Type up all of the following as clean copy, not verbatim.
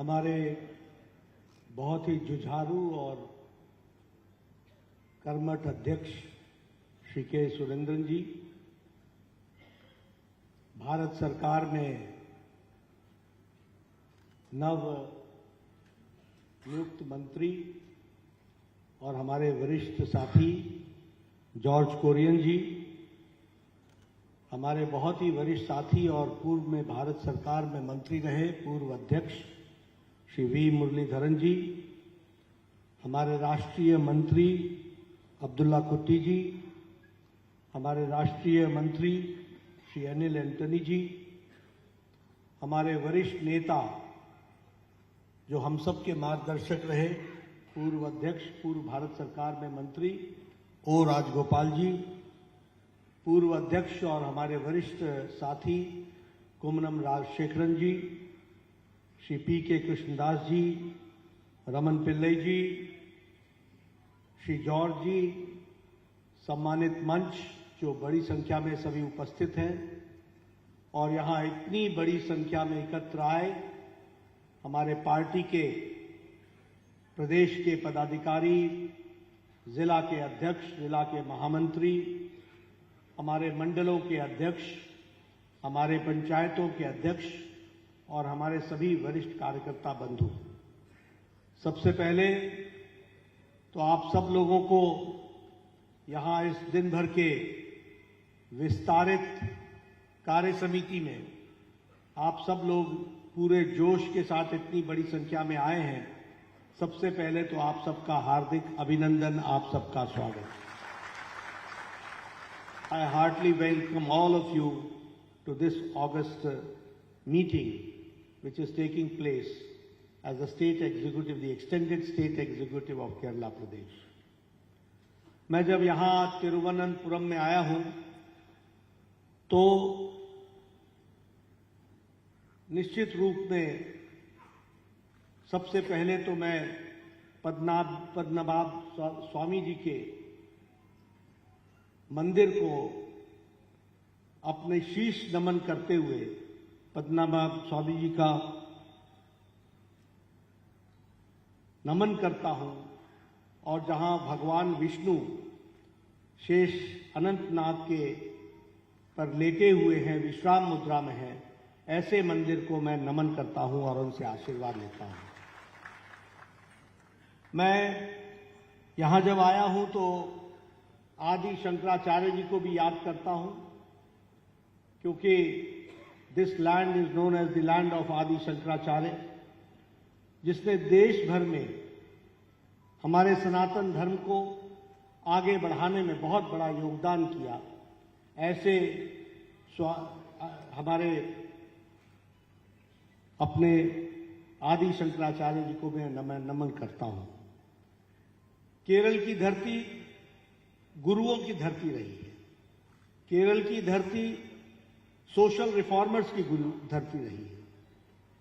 हमारे बहुत ही जुझारू और कर्मठ अध्यक्ष श्री के सुरेंद्रन जी, भारत सरकार में नव नियुक्त मंत्री और हमारे वरिष्ठ साथी जॉर्ज कुरियन जी, हमारे बहुत ही वरिष्ठ साथी और पूर्व में भारत सरकार में मंत्री रहे पूर्व अध्यक्ष श्री वी मुरलीधरन जी, हमारे राष्ट्रीय मंत्री अब्दुल्ला कुट्टी जी, हमारे राष्ट्रीय मंत्री श्री अनिल एंटनी जी, हमारे वरिष्ठ नेता जो हम सब के मार्गदर्शक रहे पूर्व अध्यक्ष पूर्व भारत सरकार में मंत्री ओ राजगोपाल जी, पूर्व अध्यक्ष और हमारे वरिष्ठ साथी कुमनम राजशेखरन जी, श्री पी के कृष्णदास जी, रमन पिल्लई जी, श्री जॉर्ज जी, सम्मानित मंच जो बड़ी संख्या में सभी उपस्थित हैं और यहाँ इतनी बड़ी संख्या में एकत्र आए हमारे पार्टी के प्रदेश के पदाधिकारी, जिला के अध्यक्ष, जिला के महामंत्री, हमारे मंडलों के अध्यक्ष, हमारे पंचायतों के अध्यक्ष और हमारे सभी वरिष्ठ कार्यकर्ता बंधु, सबसे पहले तो आप सब लोगों को यहाँ इस दिन भर के विस्तारित कार्य समिति में आप सब लोग पूरे जोश के साथ इतनी बड़ी संख्या में आए हैं। सबसे पहले तो आप सबका हार्दिक अभिनंदन, आप सबका स्वागत। I heartily welcome all of you to this August meeting which is taking place as the state executive, the extended state executive of Kerala Pradesh. मैं जब यहाँ तिरुवनंतपुरम में आया हूँ तो निश्चित रूप में सबसे पहले तो मैं पद्मनाभ स्वामी जी के मंदिर को अपने शीश नमन करते हुए पद्मनाभ स्वामी जी का नमन करता हूं और जहां भगवान विष्णु शेष अनंतनाग के पर लेटे हुए हैं, विश्राम मुद्रा में हैं, ऐसे मंदिर को मैं नमन करता हूं और उनसे आशीर्वाद लेता हूं। मैं यहां जब आया हूं तो आदि शंकराचार्य जी को भी याद करता हूं, क्योंकि this land is known as the land of Adi Shankaracharya, जिसने देश भर में हमारे सनातन धर्म को आगे बढ़ाने में बहुत बड़ा योगदान किया। ऐसे हमारे अपने आदि शंकराचार्य जी को मैं नमन करता हूं। केरल की धरती गुरुओं की धरती रही है। केरल की धरती सोशल रिफॉर्मर्स की धरती रही है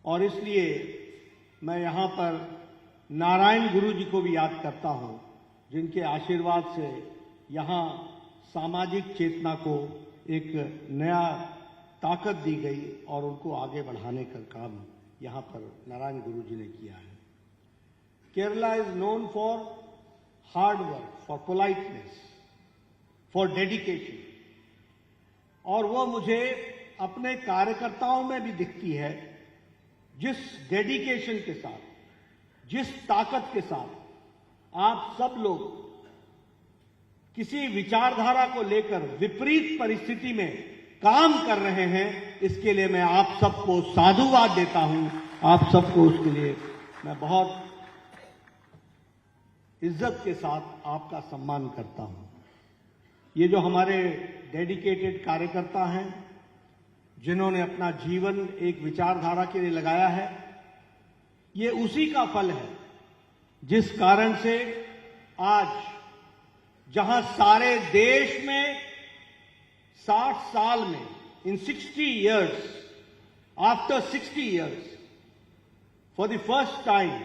और इसलिए मैं यहां पर नारायण गुरु जी को भी याद करता हूं, जिनके आशीर्वाद से यहां सामाजिक चेतना को एक नया ताकत दी गई और उनको आगे बढ़ाने का काम यहां पर नारायण गुरु जी ने किया है। Kerala is known for hard work, for politeness, for dedication, और वो मुझे अपने कार्यकर्ताओं में भी दिखती है। जिस डेडिकेशन के साथ, जिस ताकत के साथ आप सब लोग किसी विचारधारा को लेकर विपरीत परिस्थिति में काम कर रहे हैं, इसके लिए मैं आप सबको साधुवाद देता हूं। आप सबको उसके लिए मैं बहुत इज्जत के साथ आपका सम्मान करता हूं। ये जो हमारे डेडिकेटेड कार्यकर्ता हैं, जिन्होंने अपना जीवन एक विचारधारा के लिए लगाया है, ये उसी का फल है जिस कारण से आज जहां सारे देश में 60 साल में, इन 60 years, after 60 years, for the first time,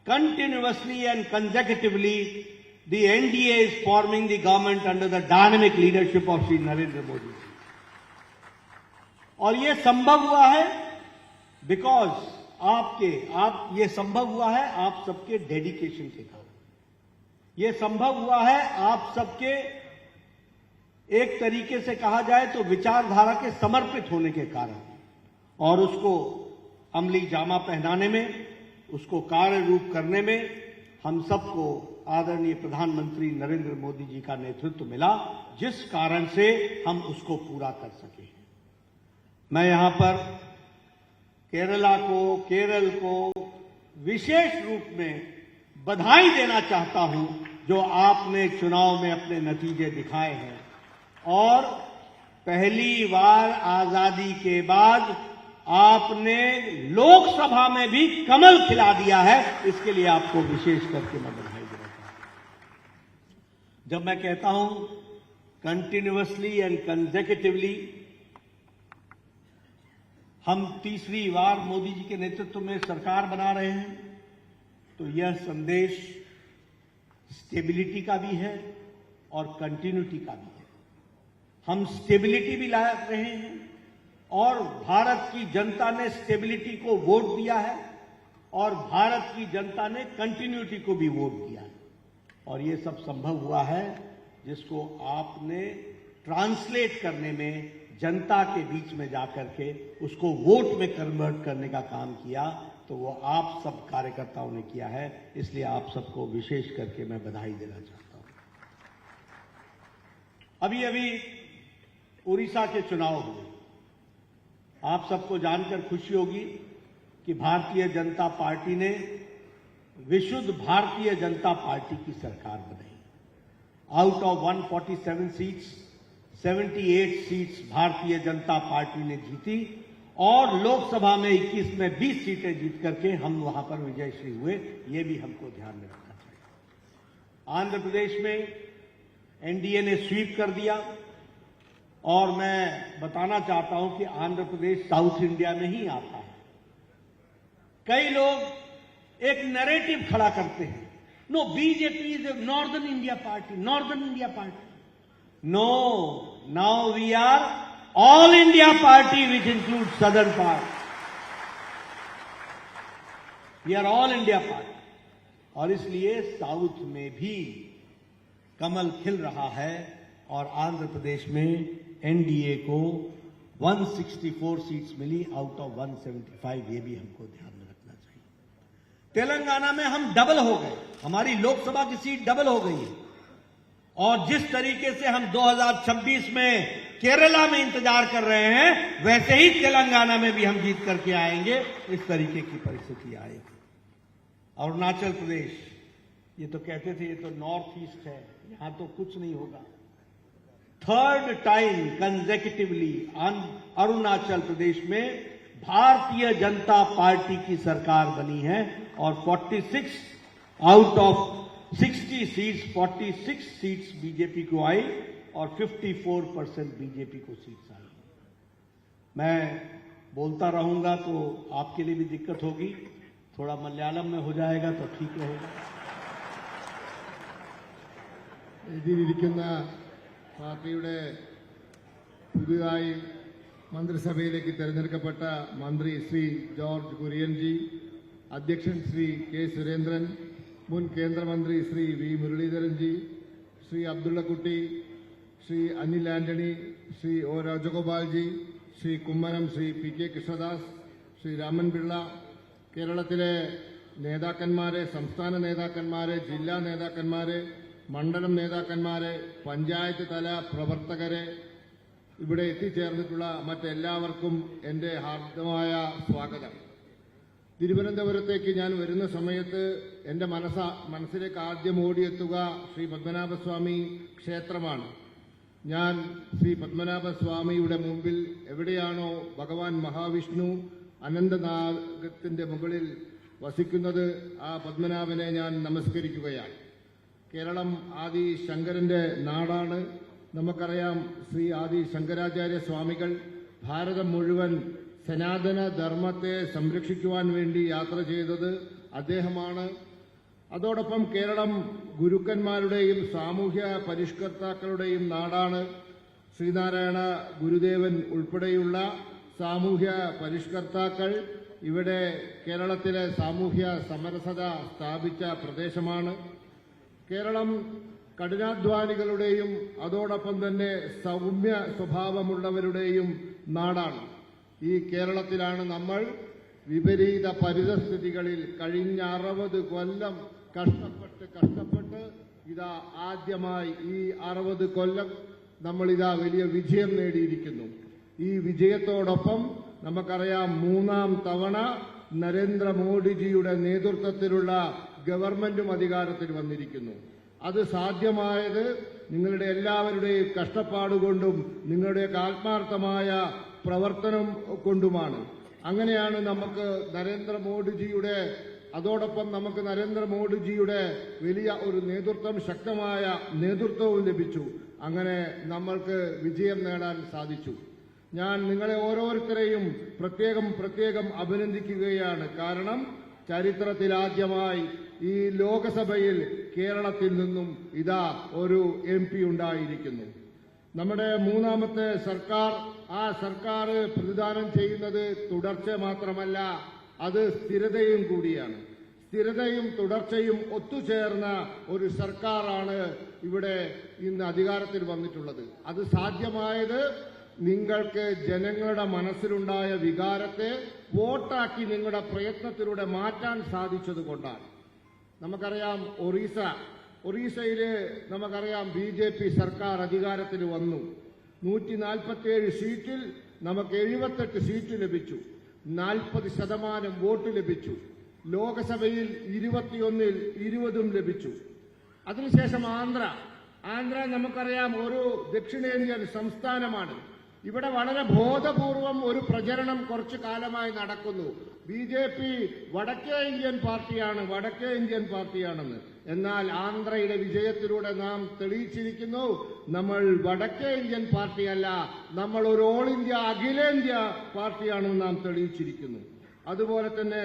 continuously and consecutively, the NDA is forming the government under the dynamic leadership of Shri Narendra Modi. और ये संभव हुआ है बिकॉज ये संभव हुआ है आप सबके डेडिकेशन के कारण। ये संभव हुआ है आप सबके, एक तरीके से कहा जाए तो विचारधारा के समर्पित होने के कारण, और उसको अमली जामा पहनाने में, उसको कार्य रूप करने में हम सबको आदरणीय प्रधानमंत्री नरेंद्र मोदी जी का नेतृत्व मिला, जिस कारण से हम उसको पूरा कर सके हैं। मैं यहां पर केरल को विशेष रूप में बधाई देना चाहता हूं, जो आपने चुनाव में अपने नतीजे दिखाए हैं और पहली बार आजादी के बाद आपने लोकसभा में भी कमल खिला दिया है। इसके लिए आपको विशेष करके मैं बधाई देना चाहता हूं। जब मैं कहता हूं कंटिन्यूअसली एंड कंसेक्यूटिवली हम तीसरी बार मोदी जी के नेतृत्व में सरकार बना रहे हैं, तो यह संदेश स्टेबिलिटी का भी है और कंटिन्यूटी का भी है। हम स्टेबिलिटी भी ला रहे हैं और भारत की जनता ने स्टेबिलिटी को वोट दिया है और भारत की जनता ने कंटिन्यूटी को भी वोट दिया है। और ये सब संभव हुआ है जिसको आपने ट्रांसलेट करने में, जनता के बीच में जाकर के उसको वोट में कन्वर्ट करने का काम किया, तो वो आप सब कार्यकर्ताओं ने किया है। इसलिए आप सबको विशेष करके मैं बधाई देना चाहता हूं। अभी उड़ीसा के चुनाव हुए, आप सबको जानकर खुशी होगी कि भारतीय जनता पार्टी ने विशुद्ध भारतीय जनता पार्टी की सरकार बनाई। आउट ऑफ 147 सीट्स 78 सीट्स भारतीय जनता पार्टी ने जीती और लोकसभा में 21 में 20 सीटें जीत करके हम वहां पर विजयश्री हुए। ये भी हमको ध्यान में रखना चाहिए। आंध्र प्रदेश में एनडीए ने स्वीप कर दिया और मैं बताना चाहता हूं कि आंध्र प्रदेश साउथ इंडिया में ही आता है। कई लोग एक नैरेटिव खड़ा करते हैं, no BJP is a northern India party. No, now we are all India party which include southern part. We are all India party और इसलिए साउथ में भी कमल खिल रहा है और आंध्र प्रदेश में एनडीए को 164 सीट्स मिली आउट ऑफ 175। ये भी हमको ध्यान में रखना चाहिए। तेलंगाना में हम डबल हो गए, हमारी लोकसभा की सीट डबल हो गई है और जिस तरीके से हम 2026 में केरला में इंतजार कर रहे हैं, वैसे ही तेलंगाना में भी हम जीत करके आएंगे। इस तरीके की परिस्थिति आएगी। अरुणाचल प्रदेश, ये तो कहते थे ये तो नॉर्थ ईस्ट है, यहां तो कुछ नहीं होगा। Third time consecutively Arunachal Pradesh में भारतीय जनता पार्टी की सरकार बनी है और 46 out of 60 seats 46 seats BJP को आई और 54% बीजेपी को सीट्स आई। मैं बोलता रहूंगा तो आपके लिए भी दिक्कत होगी, थोड़ा मलयालम में हो जाएगा तो ठीक रहेगा। ഇതിലിരിക്കുന്ന പാർട്ടിയുടെ പുതുതായി മന്ത്രിസഭയിലേക്ക് തെരഞ്ഞെടുക്കപ്പെട്ട മന്ത്രി ശ്രീ ജോർജ് കുര്യൻജി, അധ്യക്ഷൻ ശ്രീ കെ സുരേന്ദ്രൻ, മുൻ കേന്ദ്രമന്ത്രി ശ്രീ വി മുരളീധരൻജി, ശ്രീ അബ്ദുള്ളക്കുട്ടി, ശ്രീ അനിൽ ആന്റണി, ശ്രീ ഒ രാജഗോപാൽജി, ശ്രീ കുമ്മനം, ശ്രീ പി കെ കൃഷ്ണദാസ്, ശ്രീ രാമൻ പിള്ള, കേരളത്തിലെ നേതാക്കന്മാരെ, സംസ്ഥാന നേതാക്കന്മാരെ, ജില്ലാ നേതാക്കന്മാരെ, മണ്ഡലം നേതാക്കന്മാരെ, പഞ്ചായത്ത് തല പ്രവർത്തകരെ, ഇവിടെ എത്തിച്ചേർന്നിട്ടുള്ള മറ്റെല്ലാവർക്കും എൻ്റെ ഹാർദമായ സ്വാഗതം. തിരുവനന്തപുരത്തേക്ക് ഞാൻ വരുന്ന സമയത്ത് എൻ്റെ മനസ്സിലേക്ക് ആദ്യം ഓടിയെത്തുക ശ്രീ പത്മനാഭസ്വാമി ക്ഷേത്രമാണ്. ഞാൻ ശ്രീ പത്മനാഭസ്വാമിയുടെ മുമ്പിൽ എവിടെയാണോ ഭഗവാൻ മഹാവിഷ്ണു അനന്തനാഗത്തിന്റെ മുകളിൽ വസിക്കുന്നത്, ആ പത്മനാഭനെ ഞാൻ നമസ്കരിക്കുകയാണ്. കേരളം ആദി ശങ്കരന്റെ നാടാണ്. നമുക്കറിയാം, ശ്രീ ആദി ശങ്കരാചാര്യ സ്വാമികൾ ഭാരതം മുഴുവൻ സനാതന ധർമ്മത്തെ സംരക്ഷിക്കുവാൻ വേണ്ടി യാത്ര ചെയ്തത് അദ്ദേഹമാണ്. അതോടൊപ്പം കേരളം ഗുരുക്കന്മാരുടെയും സാമൂഹ്യ പരിഷ്കർത്താക്കളുടെയും നാടാണ്. ശ്രീനാരായണ ഗുരുദേവൻ ഉൾപ്പെടെയുള്ള സാമൂഹ്യ പരിഷ്കർത്താക്കൾ ഇവിടെ കേരളത്തിലെ സാമൂഹ്യ സമരസത സ്ഥാപിച്ച പ്രദേശമാണ്. കേരളം കഠിനാധ്വാനികളുടെയും അതോടൊപ്പം തന്നെ സൗമ്യ സ്വഭാവമുള്ളവരുടെയും നാടാണ്. ഈ കേരളത്തിലാണ് നമ്മൾ വിപരീത പരിതസ്ഥിതികളിൽ കഴിഞ്ഞ 60 കൊല്ലം കഷ്ടപ്പെട്ട് ഇതാ ആദ്യമായി ഈ 60 കൊല്ലം നമ്മളിതാ വലിയ വിജയം നേടിയിരിക്കുന്നു. ഈ വിജയത്തോടൊപ്പം നമുക്കറിയാം 3ാം തവണ നരേന്ദ്രമോദിജിയുടെ നേതൃത്വത്തിലുള്ള ഗവൺമെന്റും അധികാരത്തിൽ വന്നിരിക്കുന്നു. അത് സാധ്യമായത് നിങ്ങളുടെ എല്ലാവരുടെയും കഷ്ടപ്പാടുകൊണ്ടും നിങ്ങളുടെയൊക്കെ ആത്മാർത്ഥമായ പ്രവർത്തനം കൊണ്ടുമാണ്. അങ്ങനെയാണ് നമുക്ക് നരേന്ദ്രമോദിജിയുടെ വലിയ ഒരു നേതൃത്വം, ശക്തമായ നേതൃത്വവും ലഭിച്ചു. അങ്ങനെ നമ്മൾക്ക് വിജയം നേടാൻ സാധിച്ചു. ഞാൻ നിങ്ങളെ ഓരോരുത്തരെയും പ്രത്യേകം അഭിനന്ദിക്കുകയാണ്. കാരണം ചരിത്രത്തിലാദ്യമായി ഈ ലോകസഭയിൽ കേരളത്തിൽ നിന്നും ഇതാ ഒരു MP ഉണ്ടായിരിക്കുന്നു. നമ്മുടെ 3ാമത്തെ സർക്കാർ, ആ സർക്കാർ പ്രതിദാനം ചെയ്യുന്നത് തുടർച്ച മാത്രമല്ല, അത് സ്ഥിരതയും കൂടിയാണ്. സ്ഥിരതയും തുടർച്ചയും ഒത്തുചേർന്ന ഒരു സർക്കാരാണ് ഇവിടെ ഇന്ന് അധികാരത്തിൽ വന്നിട്ടുള്ളത്. അത് സാധ്യമായത് നിങ്ങൾക്ക് ജനങ്ങളുടെ മനസ്സിലുണ്ടായ വികാരത്തെ വോട്ടാക്കി നിങ്ങളുടെ പ്രയത്നത്തിലൂടെ മാറ്റാൻ സാധിച്ചതുകൊണ്ടാണ്. നമുക്കറിയാം ഒറീസയില് നമുക്കറിയാം BJP സർക്കാർ അധികാരത്തിൽ വന്നു. 147 സീറ്റിൽ നമുക്ക് 78 സീറ്റ് ലഭിച്ചു. 40% വോട്ട് ലഭിച്ചു. ലോകസഭയിൽ 21-ൽ 20 ലഭിച്ചു. അതിനുശേഷം ആന്ധ്ര നമുക്കറിയാം ഒരു ദക്ഷിണേന്ത്യൻ സംസ്ഥാനമാണ്. ഇവിടെ വളരെ ബോധപൂർവം ഒരു പ്രചരണം കുറച്ചു കാലമായി നടക്കുന്നു. BJP വടക്കേ ഇന്ത്യൻ പാർട്ടിയാണെന്ന്. എന്നാൽ ആന്ധ്രയുടെ വിജയത്തിലൂടെ നാം തെളിയിച്ചിരിക്കുന്നു, നമ്മൾ വടക്കേ ഇന്ത്യൻ പാർട്ടിയല്ല, നമ്മൾ ഒരു ഓൾ ഇന്ത്യ അഖിലേന്ത്യ പാർട്ടിയാണെന്ന് നാം തെളിയിച്ചിരിക്കുന്നു. അതുപോലെ തന്നെ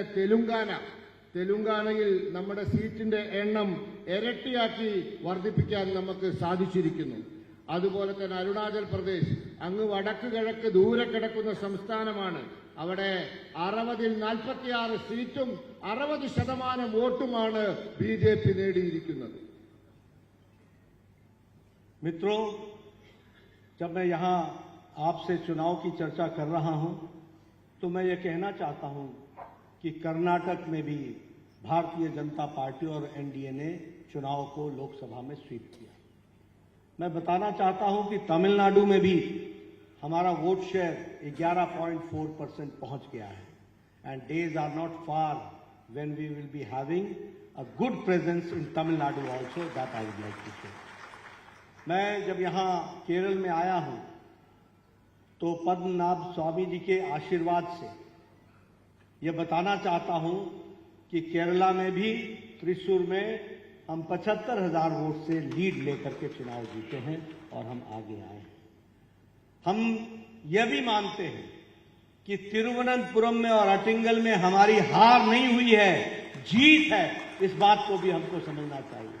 തെലുങ്കാനയിൽ നമ്മുടെ സീറ്റിന്റെ എണ്ണം ഇരട്ടിയാക്കി വർദ്ധിപ്പിക്കാൻ നമുക്ക് സാധിച്ചിരിക്കുന്നു. അതുപോലെ തന്നെ അരുണാചൽ പ്രദേശ് അങ്ങ് വടക്ക് കിഴക്ക് ദൂരെ കിടക്കുന്ന സംസ്ഥാനമാണ്. അവിടെ 60-ൽ 46 സീറ്റും 60% വോട്ടുമാണ് BJP നേടിയിരിക്കുന്നത്. मित्रों, जब मैं यहाँ आपसे चुनाव की चर्चा कर रहा हूं तो मैं ये कहना चाहता हूं कि कर्नाटक में भी भारतीय जनता पार्टी और NDA ने चुनाव को लोकसभा में स्वीप किया। मैं बताना चाहता हूं कि तमिलनाडु में भी हमारा वोट शेयर 11.4% पहुंच गया है. And days are not far when we will be having a good presence in Tamil Nadu also, that I would like to say. मैं जब यहाँ केरल में आया हूं तो पद्मनाभ स्वामी जी के आशीर्वाद से यह बताना चाहता हूं कि केरला में भी त्रिशूर में हम 75,000 वोट से लीड लेकर के चुनाव जीते हैं और हम आगे आए हैं. हम यह भी मानते हैं कि तिरुवनंतपुरम में और अटिंगल में हमारी हार नहीं हुई है, जीत है. इस बात को भी हमको समझना चाहिए.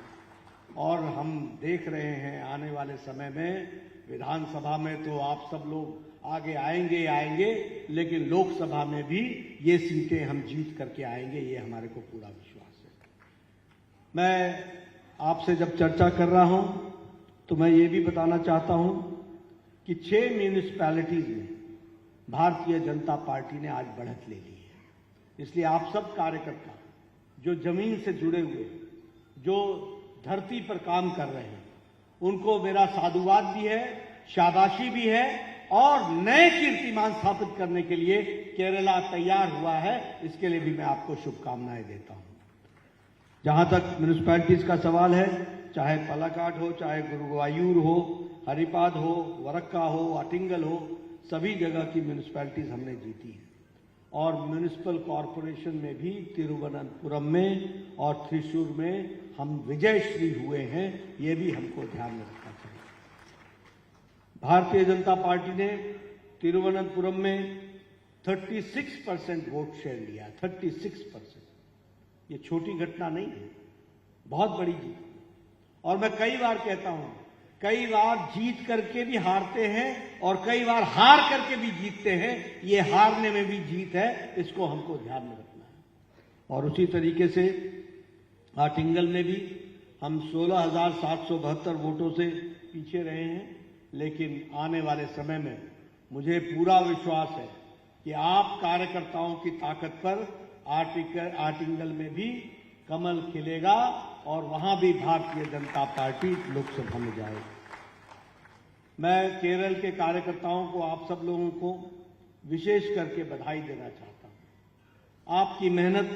और हम देख रहे हैं आने वाले समय में विधानसभा में तो आप सब लोग आगे आएंगे, लेकिन लोकसभा में भी ये सीटें हम जीत करके आएंगे, ये हमारे को पूरा विश्वास है. मैं आपसे जब चर्चा कर रहा हूं तो मैं ये भी बताना चाहता हूं कि 6 म्यूनिसिपैलिटीज में भारतीय जनता पार्टी ने आज बढ़त ले ली है. इसलिए आप सब कार्यकर्ता जो जमीन से जुड़े हुए, जो धरती पर काम कर रहे हैं, उनको मेरा साधुवाद भी है, शाबाशी भी है. और नए कीर्तिमान स्थापित करने के लिए केरला तैयार हुआ है. इसके लिए भी मैं आपको शुभकामनाएं देता हूं. जहां तक म्यूनिसिपैलिटीज का सवाल है, चाहे पलाकाड हो, चाहे गुरुवायूर हो, हरिपाद हो, वरक्का हो, अटिंगल हो, सभी जगह की म्यूनिसिपैलिटीज हमने जीती है. और म्यूनिसिपल कॉरपोरेशन में भी तिरुवनंतपुरम में और त्रिशूर में हम विजयश्री हुए हैं. ये भी हमको ध्यान में रखना चाहिए. भारतीय जनता पार्टी ने तिरुवनंतपुरम में 36% वोट शेयर लिया. 36%. ये छोटी घटना नहीं है, बहुत बड़ी जीत. और मैं कई बार कहता हूं कई बार जीत करके भी हारते हैं और कई बार हार करके भी जीतते हैं। ये हारने में भी जीत है, इसको हमको ध्यान में रखना है। और उसी तरीके से आटिंगल में भी हम 16,772 वोटों से पीछे रहे हैं, लेकिन आने वाले समय में मुझे पूरा विश्वास है कि आप कार्यकर्ताओं की ताकत पर आटिंगल में भी कमल खिलेगा और वहां भी भारतीय जनता पार्टी लोकसभा में जाएगी। मैं केरल के कार्यकर्ताओं को, आप सब लोगों को विशेष करके बधाई देना चाहता हूं। आपकी मेहनत,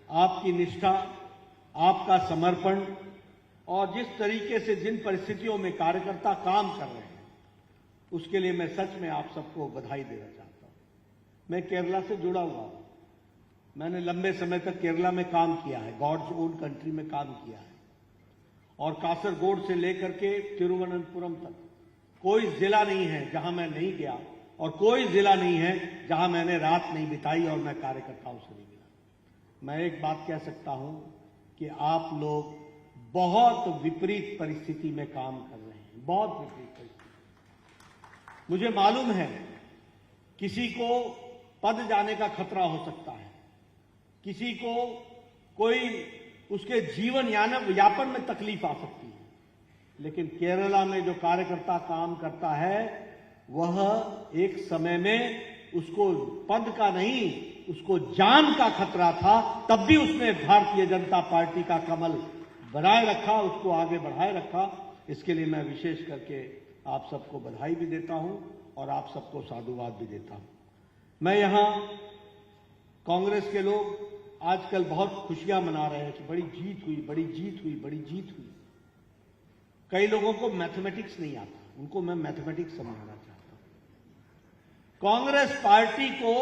आपकी निष्ठा, आपका समर्पण और जिस तरीके से जिन परिस्थितियों में कार्यकर्ता काम कर रहे हैं, उसके लिए मैं सच में आप सबको बधाई देना चाहता हूं। मैं केरला से जुड़ा हुआ हूं। मैंने लंबे समय तक केरला में काम किया है, गॉड्स ओन कंट्री में काम किया है, और कासरगोड से लेकर के तिरुवनंतपुरम तक कोई जिला नहीं है जहां मैं नहीं गया और कोई जिला नहीं है जहां मैंने रात नहीं बिताई और मैं कार्यकर्ताओं से नहीं मिला। मैं एक बात कह सकता हूं कि आप लोग बहुत विपरीत परिस्थिति में काम कर रहे हैं, बहुत विपरीत परिस्थिति। मुझे मालूम है किसी को पद जाने का खतरा हो सकता है, किसी को कोई उसके जीवन यापन में तकलीफ आ सकती है, लेकिन केरला में जो कार्यकर्ता काम करता है वह एक समय में उसको पद का नहीं, उसको जान का खतरा था, तब भी उसने भारतीय जनता पार्टी का कमल बनाए रखा, उसको आगे बढ़ाए रखा। इसके लिए मैं विशेष करके आप सबको बधाई भी देता हूं और आप सबको साधुवाद भी देता हूं। मैं यहां कांग्रेस के लोग आजकल बहुत खुशियां मना रहे हैं कि बड़ी जीत हुई, बड़ी जीत हुई, बड़ी जीत हुई। कई लोगों को मैथमेटिक्स नहीं आता, उनको मैं मैथमेटिक्स समझाना चाहता हूं। कांग्रेस पार्टी को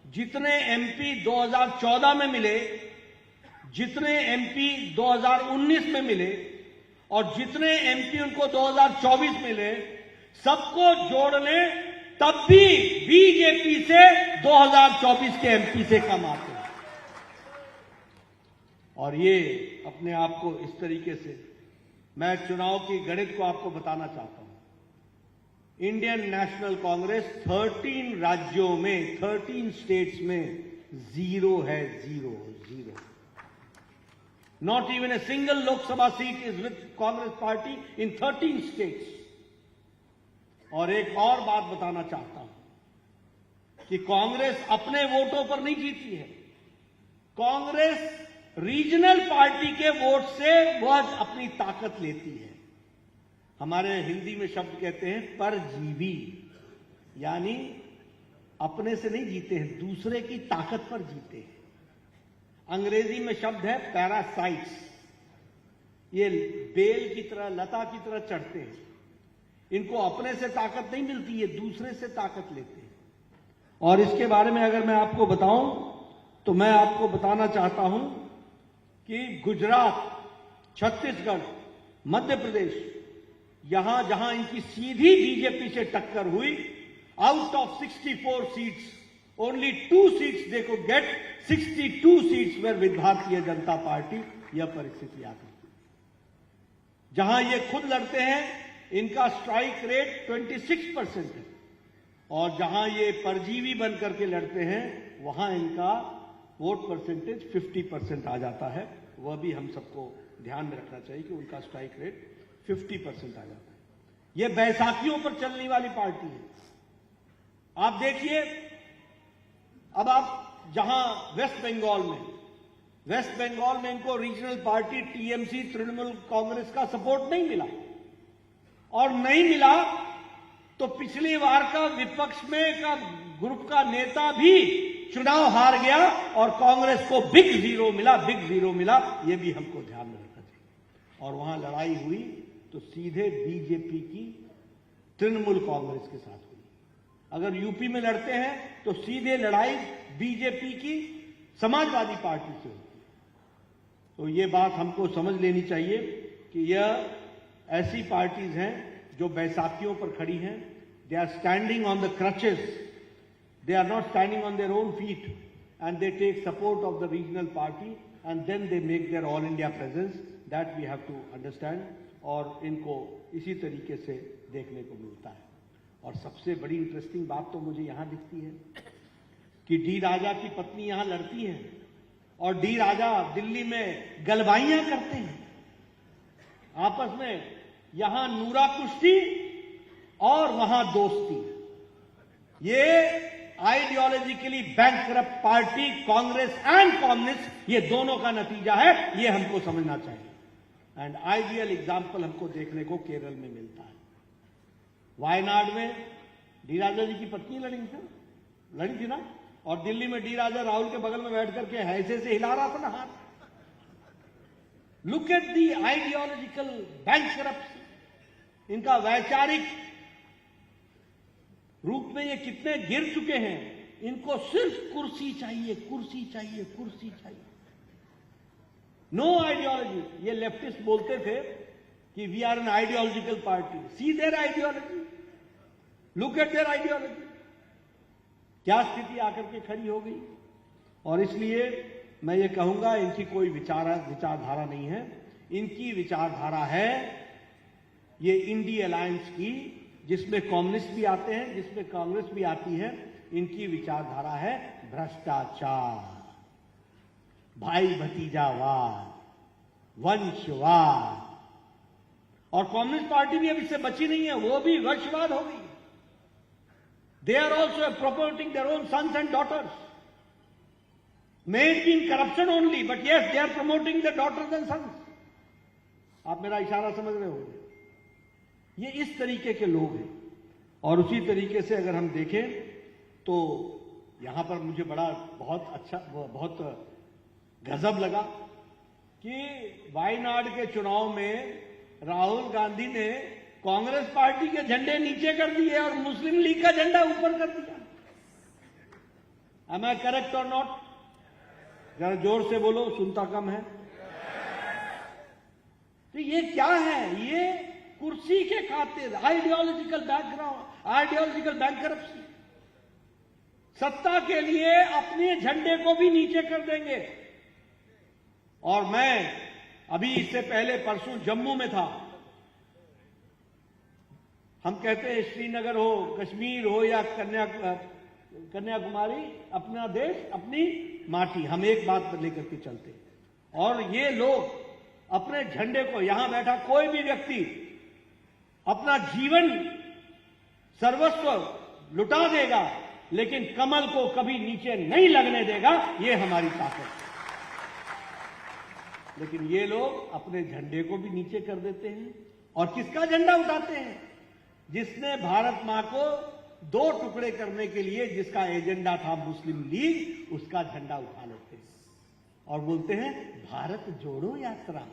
जितने एमपी 2014 में मिले, जितने एमपी 2019 में मिले और जितने एमपी उनको 2024 मिले, सबको जोड़ लें तब भी बीजेपी से 2024 के एमपी से कम आते हैं। और ये अपने आप को इस तरीके से, मैं चुनाव की गणित को आपको बताना चाहता हूं। इंडियन नेशनल कांग्रेस 13 राज्यों में, 13 स्टेट्स में जीरो है, zero. Not even a single Lok Sabha seat is with Congress party in 13 states. और एक और बात बताना चाहता हूं कि कांग्रेस अपने वोटों पर नहीं जीती है, कांग्रेस रीजनल पार्टी के वोट से वह अपनी ताकत लेती है। हमारे हिंदी में शब्द कहते हैं परजीवी, यानी अपने से नहीं जीते हैं, दूसरे की ताकत पर जीते हैं। अंग्रेजी में शब्द है पैरासाइट्स। ये बेल की तरह, लता की तरह चढ़ते हैं, इनको अपने से ताकत नहीं मिलती, ये दूसरे से ताकत लेते हैं। और इसके बारे में अगर मैं आपको बताऊं तो मैं आपको बताना चाहता हूं कि गुजरात, छत्तीसगढ़, मध्य प्रदेश, यहां जहां इनकी सीधी बीजेपी से टक्कर हुई, out of 64 seats only 2 seats they could get, 62 seats were with Bharatiya Janata party. यह परिस्थिति आ गई। जहां ये खुद लड़ते हैं इनका स्ट्राइक रेट 26% है, और जहां ये परजीवी बन करके लड़ते हैं वहां इनका वोट परसेंटेज 50% आ जाता है। वह भी हम सबको ध्यान में रखना चाहिए कि उनका स्ट्राइक रेट 50% आ जाता है। यह बैसाखियों पर चलने वाली पार्टी है। आप देखिए, अब आप जहां वेस्ट बंगाल में इनको regional party TMC, Trinamool Congress का सपोर्ट नहीं मिला, और नहीं मिला तो पिछली बार का विपक्ष में का ग्रुप का नेता भी चुनाव हार गया और कांग्रेस को बिग जीरो मिला। यह भी हमको ध्यान में रखना चाहिए। और वहां लड़ाई हुई तो सीधे बीजेपी की तृणमूल कांग्रेस के साथ हुई। अगर यूपी में लड़ते हैं तो सीधे लड़ाई बीजेपी की समाजवादी पार्टी से होती है। तो ये बात हमको समझ लेनी चाहिए कि यह ऐसी पार्टीज हैं जो बैसाखियों पर खड़ी हैं। They are standing on the crutches, they are not standing on their own feet, and they take support of the regional party and then they make their all India presence. That we have to understand. और इनको इसी तरीके से देखने को मिलता है। और सबसे बड़ी इंटरेस्टिंग बात तो मुझे यहां दिखती है कि डी राजा की पत्नी यहां लड़ती है और डी राजा दिल्ली में गलबाइयां करते हैं आपस में। यहां नूरा कुश्ती और वहां दोस्ती। ये ideologically bankrupt party Congress and communist, ये दोनों का नतीजा है। ये हमको समझना चाहिए। एंड आइडियल एग्जाम्पल हमको देखने को केरल में मिलता है। वायनाड में डी राजा जी की पत्नी लड़ी थी ना, और दिल्ली में डी राजा राहुल के बगल में बैठ करके ऐसे से हिला रहा था ना हाथ। Look at the ideological bankrupt. इनका वैचारिक रूप में ये कितने गिर चुके हैं। इनको सिर्फ कुर्सी चाहिए, कुर्सी चाहिए, कुर्सी चाहिए। No ideology. ये लेफ्टिस्ट बोलते थे कि we are an ideological party. See their ideology, look at their ideology. क्या स्थिति आकर के खड़ी हो गई। और इसलिए मैं ये कहूंगा, इनकी कोई विचारधारा नहीं है। इनकी विचारधारा है ये इंडी अलायंस की, जिसमें कम्युनिस्ट भी आते हैं, जिसमें कांग्रेस भी आती है। इनकी विचारधारा है भ्रष्टाचार, भाई भतीजावाद, वंशवाद। और कम्युनिस्ट पार्टी भी अब इससे बची नहीं है, वो भी वंशवाद हो गई। They are also promoting their own sons and daughters, made in corruption only, but yes they are promoting their daughters and sons. आप मेरा इशारा समझ रहे हो। ये इस तरीके के लोग हैं। और उसी तरीके से अगर हम देखें तो यहां पर मुझे बहुत गजब लगा कि वायनाड के चुनाव में राहुल गांधी ने कांग्रेस पार्टी के झंडे नीचे कर दिए और मुस्लिम लीग का झंडा ऊपर कर दिया। एम आई करेक्ट और नॉट? जरा जोर से बोलो, सुनता कम है। तो ये क्या है? ये कुर्सी के खातिर आइडियोलॉजिकल बैकग्राउंड, आइडियोलॉजिकल बैंकरप्सी। सत्ता के लिए अपने झंडे को भी नीचे कर देंगे। और मैं अभी इससे पहले परसों जम्मू में था। हम कहते हैं श्रीनगर हो, कश्मीर हो या कन्याकुमारी, अपना देश अपनी माटी, हम एक बात लेकर के चलते हैं। और ये लोग अपने झंडे को, यहां बैठा कोई भी व्यक्ति अपना जीवन सर्वस्व लुटा देगा, लेकिन कमल को कभी नीचे नहीं लगने देगा। ये हमारी ताकत है। लेकिन ये लोग अपने झंडे को भी नीचे कर देते हैं। और किसका झंडा उठाते हैं? जिसने भारत मां को दो टुकड़े करने के लिए जिसका एजेंडा था मुस्लिम लीग, उसका झंडा उठा लेते हैं और बोलते हैं भारत जोड़ो यात्रा।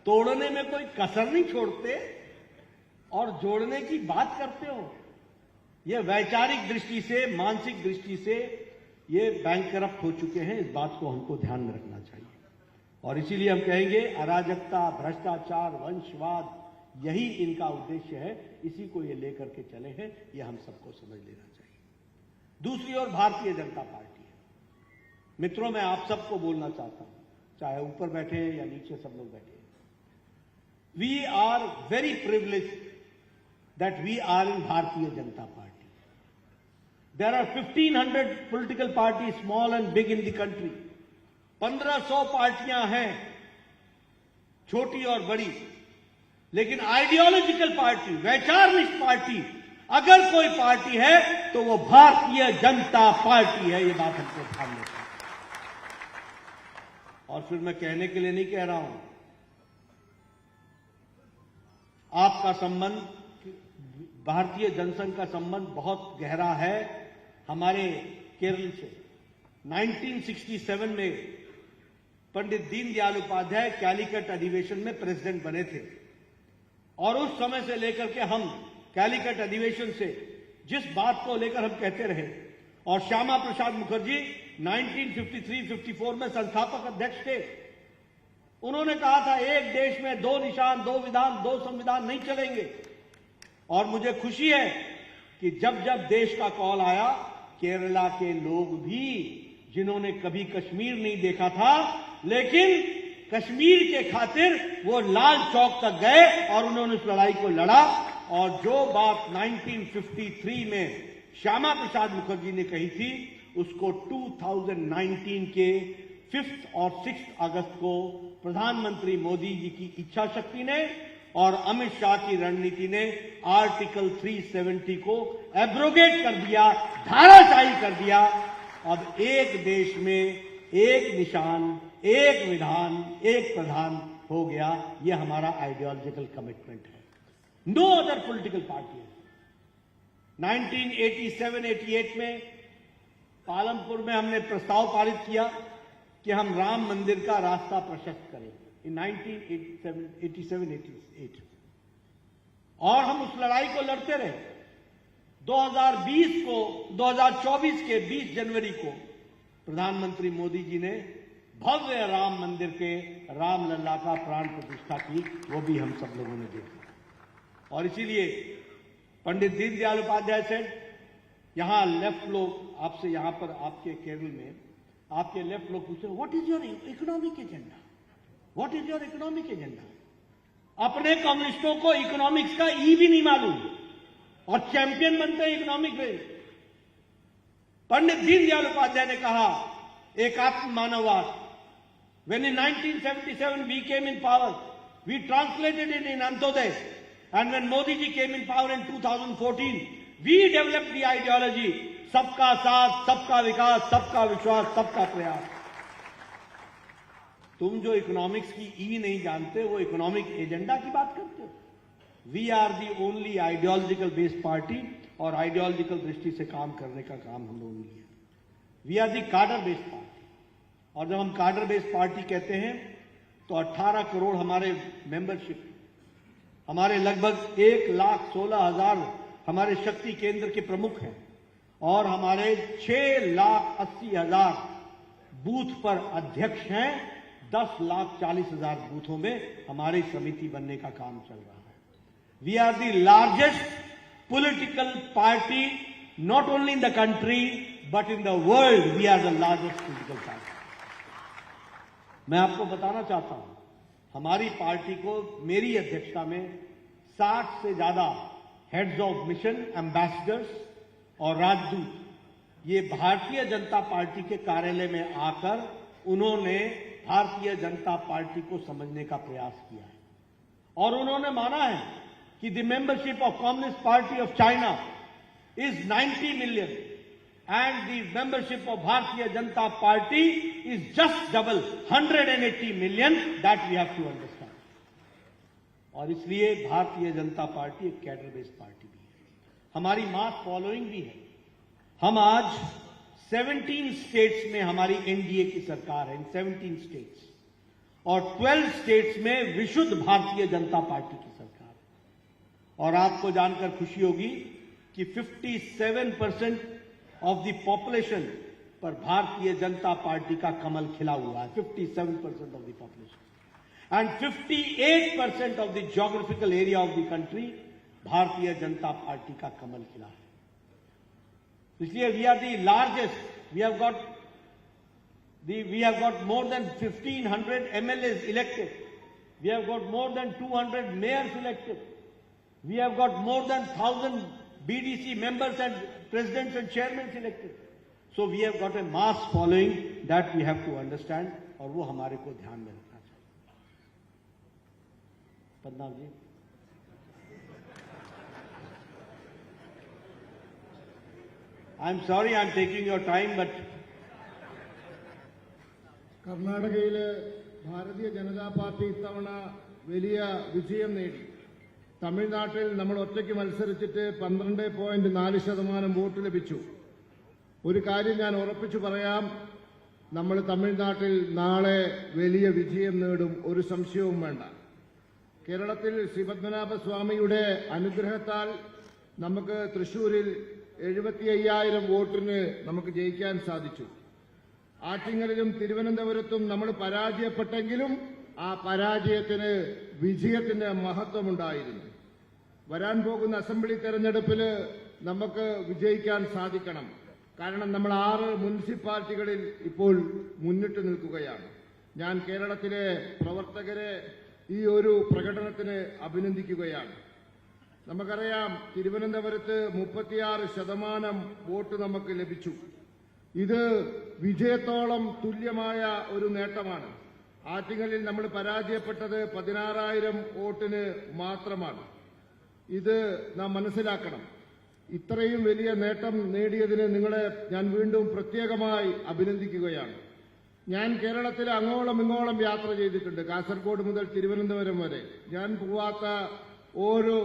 तोड़ने में कोई कसर नहीं छोड़ते और जोड़ने की बात करते हो। ये वैचारिक दृष्टि से, मानसिक दृष्टि से ये बैंकरप्ट हो चुके हैं। इस बात को हमको ध्यान में रखना चाहिए। और इसीलिए हम कहेंगे अराजकता, भ्रष्टाचार, वंशवाद, यही इनका उद्देश्य है। इसी को ये लेकर के चले हैं। ये हम सबको समझ लेना चाहिए। दूसरी ओर भारतीय जनता पार्टी है। मित्रों, मैं आप सबको बोलना चाहता हूं, चाहे ऊपर बैठे हैं या नीचे सब लोग बैठे हैं, we are very privileged that we are in Bharatiya Janata Party. There are 1500 political parties, small and big in the country. 1500 पार्टियां हैं, छोटी और बड़ी। लेकिन आइडियोलॉजिकल पार्टी, वैचारनिष्ठ पार्टी अगर कोई पार्टी है तो वो भारतीय जनता पार्टी है। ये बात हमको ध्यान में रखना। और फिर मैं कहने के लिए नहीं कह रहा हूं, आपका संबंध, भारतीय जनसंघ का संबंध बहुत गहरा है हमारे केरल से। 1967 में पंडित दीनदयाल उपाध्याय कैलीकट अधिवेशन में प्रेसिडेंट बने थे। और उस समय से लेकर के हम कैलीकट अधिवेशन से जिस बात को लेकर हम कहते रहे, और श्यामा प्रसाद मुखर्जी 1953-54 में संस्थापक अध्यक्ष थे। उन्होंने कहा था एक देश में दो निशान, दो विधान, दो संविधान नहीं चलेंगे। और मुझे खुशी है कि जब जब देश का कॉल आया, केरला के लोग भी, जिन्होंने कभी कश्मीर नहीं देखा था, लेकिन कश्मीर के खातिर वो लाल चौक तक गए और उन्होंने उस लड़ाई को लड़ा। और जो बात 1953 में श्यामा प्रसाद मुखर्जी ने कही थी, उसको 2019 के 5 और 6 अगस्त को प्रधानमंत्री मोदी जी की इच्छा शक्ति ने और अमित शाह की रणनीति ने आर्टिकल 370 को एब्रोगेट कर दिया, धाराशाही कर दिया। अब एक देश में एक निशान, एक विधान, एक प्रधान हो गया। यह हमारा आइडियोलॉजिकल कमिटमेंट है। No other political party. 1987-88 में पालमपुर में हमने प्रस्ताव पारित किया कि हम राम मंदिर का रास्ता प्रशस्त करें इन 1987-88 और हम उस लड़ाई को लड़ते रहे। 2024 के 20 जनवरी को प्रधानमंत्री मोदी जी ने भव्य राम मंदिर के रामलला का प्राण प्रतिष्ठा की, वो भी हम सब लोगों ने देखा। और इसीलिए पंडित दीनदयाल उपाध्याय से यहां लेफ्ट लोग आपसे, यहां पर आपके केरल में आपके लेफ्ट लोग पूछे what is your economic agenda, what is your economic agenda. अपने कम्युनिस्टों को इकोनॉमिक्स का ई भी नहीं मालूम और चैंपियन बनते हैं इकोनॉमिक में। पंडित दीनदयाल उपाध्याय ने कहा एकात्म मानववाद। When in 1977 we came in power, we translated it in Antyodaya, and when Modi ji came in power in 2014, we developed the ideology सबका साथ, सबका विकास, सबका विश्वास, सबका प्रयास। तुम जो इकोनॉमिक्स की ई नहीं जानते, वो इकोनॉमिक एजेंडा की बात करते हो। We are the only ideological based party और आइडियोलॉजिकल दृष्टि से काम करने का काम हम लोगों ने लिया। वी आर दी कार्डर बेस्ड पार्टी। और जब हम कार्डर बेस्ड पार्टी कहते हैं तो 18 करोड़ हमारे मेंबरशिप, हमारे लगभग 1,16,000 हमारे शक्ति केंद्र के प्रमुख हैं और हमारे 6,80,000 बूथ पर अध्यक्ष हैं। 10,40,000 बूथों में हमारी समिति बनने का काम चल रहा है। We are the largest political party not only in the country but in the world. We are the largest political party. मैं आपको बताना चाहता हूं, हमारी पार्टी को मेरी अध्यक्षता में 60 से ज्यादा हेड्स ऑफ मिशन, एम्बेसडर्स और राजदूत ये भारतीय जनता पार्टी के कार्यालय में आकर उन्होंने भारतीय जनता पार्टी को समझने का प्रयास किया है और उन्होंने माना है कि the membership of communist party of China is 90 million and the membership of Bharatiya Janata Party is just double, 180 million, that we have to understand. और इसलिए भारतीय जनता पार्टी एक कैडर बेस्ड पार्टी भी है, हमारी मास फॉलोइंग भी है। हम आज 17 स्टेट्स में हमारी एनडीए की सरकार है, इन 17 स्टेट्स, और 12 स्टेट्स में विशुद्ध भारतीय जनता पार्टी की सरकार है। और आपको जानकर खुशी होगी कि 57% ऑफ द पॉपुलेशन पर भारतीय जनता पार्टी का कमल खिला हुआ है। 57% of the population and 58% of the geographical area of the country Bharatiya Janata Party का कमल खिला है। इसलिए we are the largest. We have got more than 1,500 MLAs elected. We have got more than 200 mayors elected. We have got more than 1,000 BDC members and presidents and chairmen elected. So we have got a mass following that we have to understand और वो हमारे को ध्यान में रखना चाहिए। पद्मनाभ जी, I'm sorry I'm taking your time, but കർണാടകയിലെ Bharatiya Janata party ഇത്തവണ വലിയ വിജയം നേടി. തമിഴ്നാട്ടിൽ നമ്മൾ ഒറ്റയ്ക്ക് മത്സരിച്ചിട്ട് 12.4% വോട്ട് ലഭിച്ചു. ഒരു കാര്യം ഞാൻ ഉറപ്പിച്ചു പറയാം, നമ്മൾ തമിഴ്നാട്ടിൽ നാളെ വലിയ വിജയം നേടും, ഒരു സംശയവും വേണ്ട. കേരളത്തിൽ ശ്രീ പത്മനാഭസ്വാമിയുടെ അനുഗ്രഹത്താൽ നമുക്ക് തൃശൂരിൽ 75,000 വോട്ടിന് നമുക്ക് ജയിക്കാൻ സാധിച്ചു. ആറ്റിങ്ങലിലും തിരുവനന്തപുരത്തും നമ്മൾ പരാജയപ്പെട്ടെങ്കിലും ആ പരാജയത്തിന് വിജയത്തിന്റെ മഹത്വമുണ്ടായിരുന്നു. വരാൻ പോകുന്ന അസംബ്ലി തെരഞ്ഞെടുപ്പിൽ നമുക്ക് വിജയിക്കാൻ സാധിക്കണം. കാരണം നമ്മൾ 6 മുനിസിപ്പാലിറ്റികളിൽ ഇപ്പോൾ മുന്നിട്ട് നിൽക്കുകയാണ്. ഞാൻ കേരളത്തിലെ പ്രവർത്തകരെ ഈ ഒരു പ്രകടനത്തിന് അഭിനന്ദിക്കുകയാണ്. നമുക്കറിയാം, തിരുവനന്തപുരത്ത് 36% വോട്ട് നമുക്ക് ലഭിച്ചു. ഇത് വിജയത്തോളം തുല്യമായ ഒരു നേട്ടമാണ്. ആറ്റിങ്ങലിൽ നമ്മൾ പരാജയപ്പെട്ടത് 16,000 വോട്ടിന് മാത്രമാണ്. ഇത് നാം മനസ്സിലാക്കണം. ഇത്രയും വലിയ നേട്ടം നേടിയതിന് നിങ്ങളെ ഞാൻ വീണ്ടും പ്രത്യേകമായി അഭിനന്ദിക്കുകയാണ്. ഞാൻ കേരളത്തിൽ അങ്ങോളം ഇങ്ങോളം യാത്ര ചെയ്തിട്ടുണ്ട്, കാസർഗോഡ് മുതൽ തിരുവനന്തപുരം വരെ. ഞാൻ പോവാത്ത ഓരോ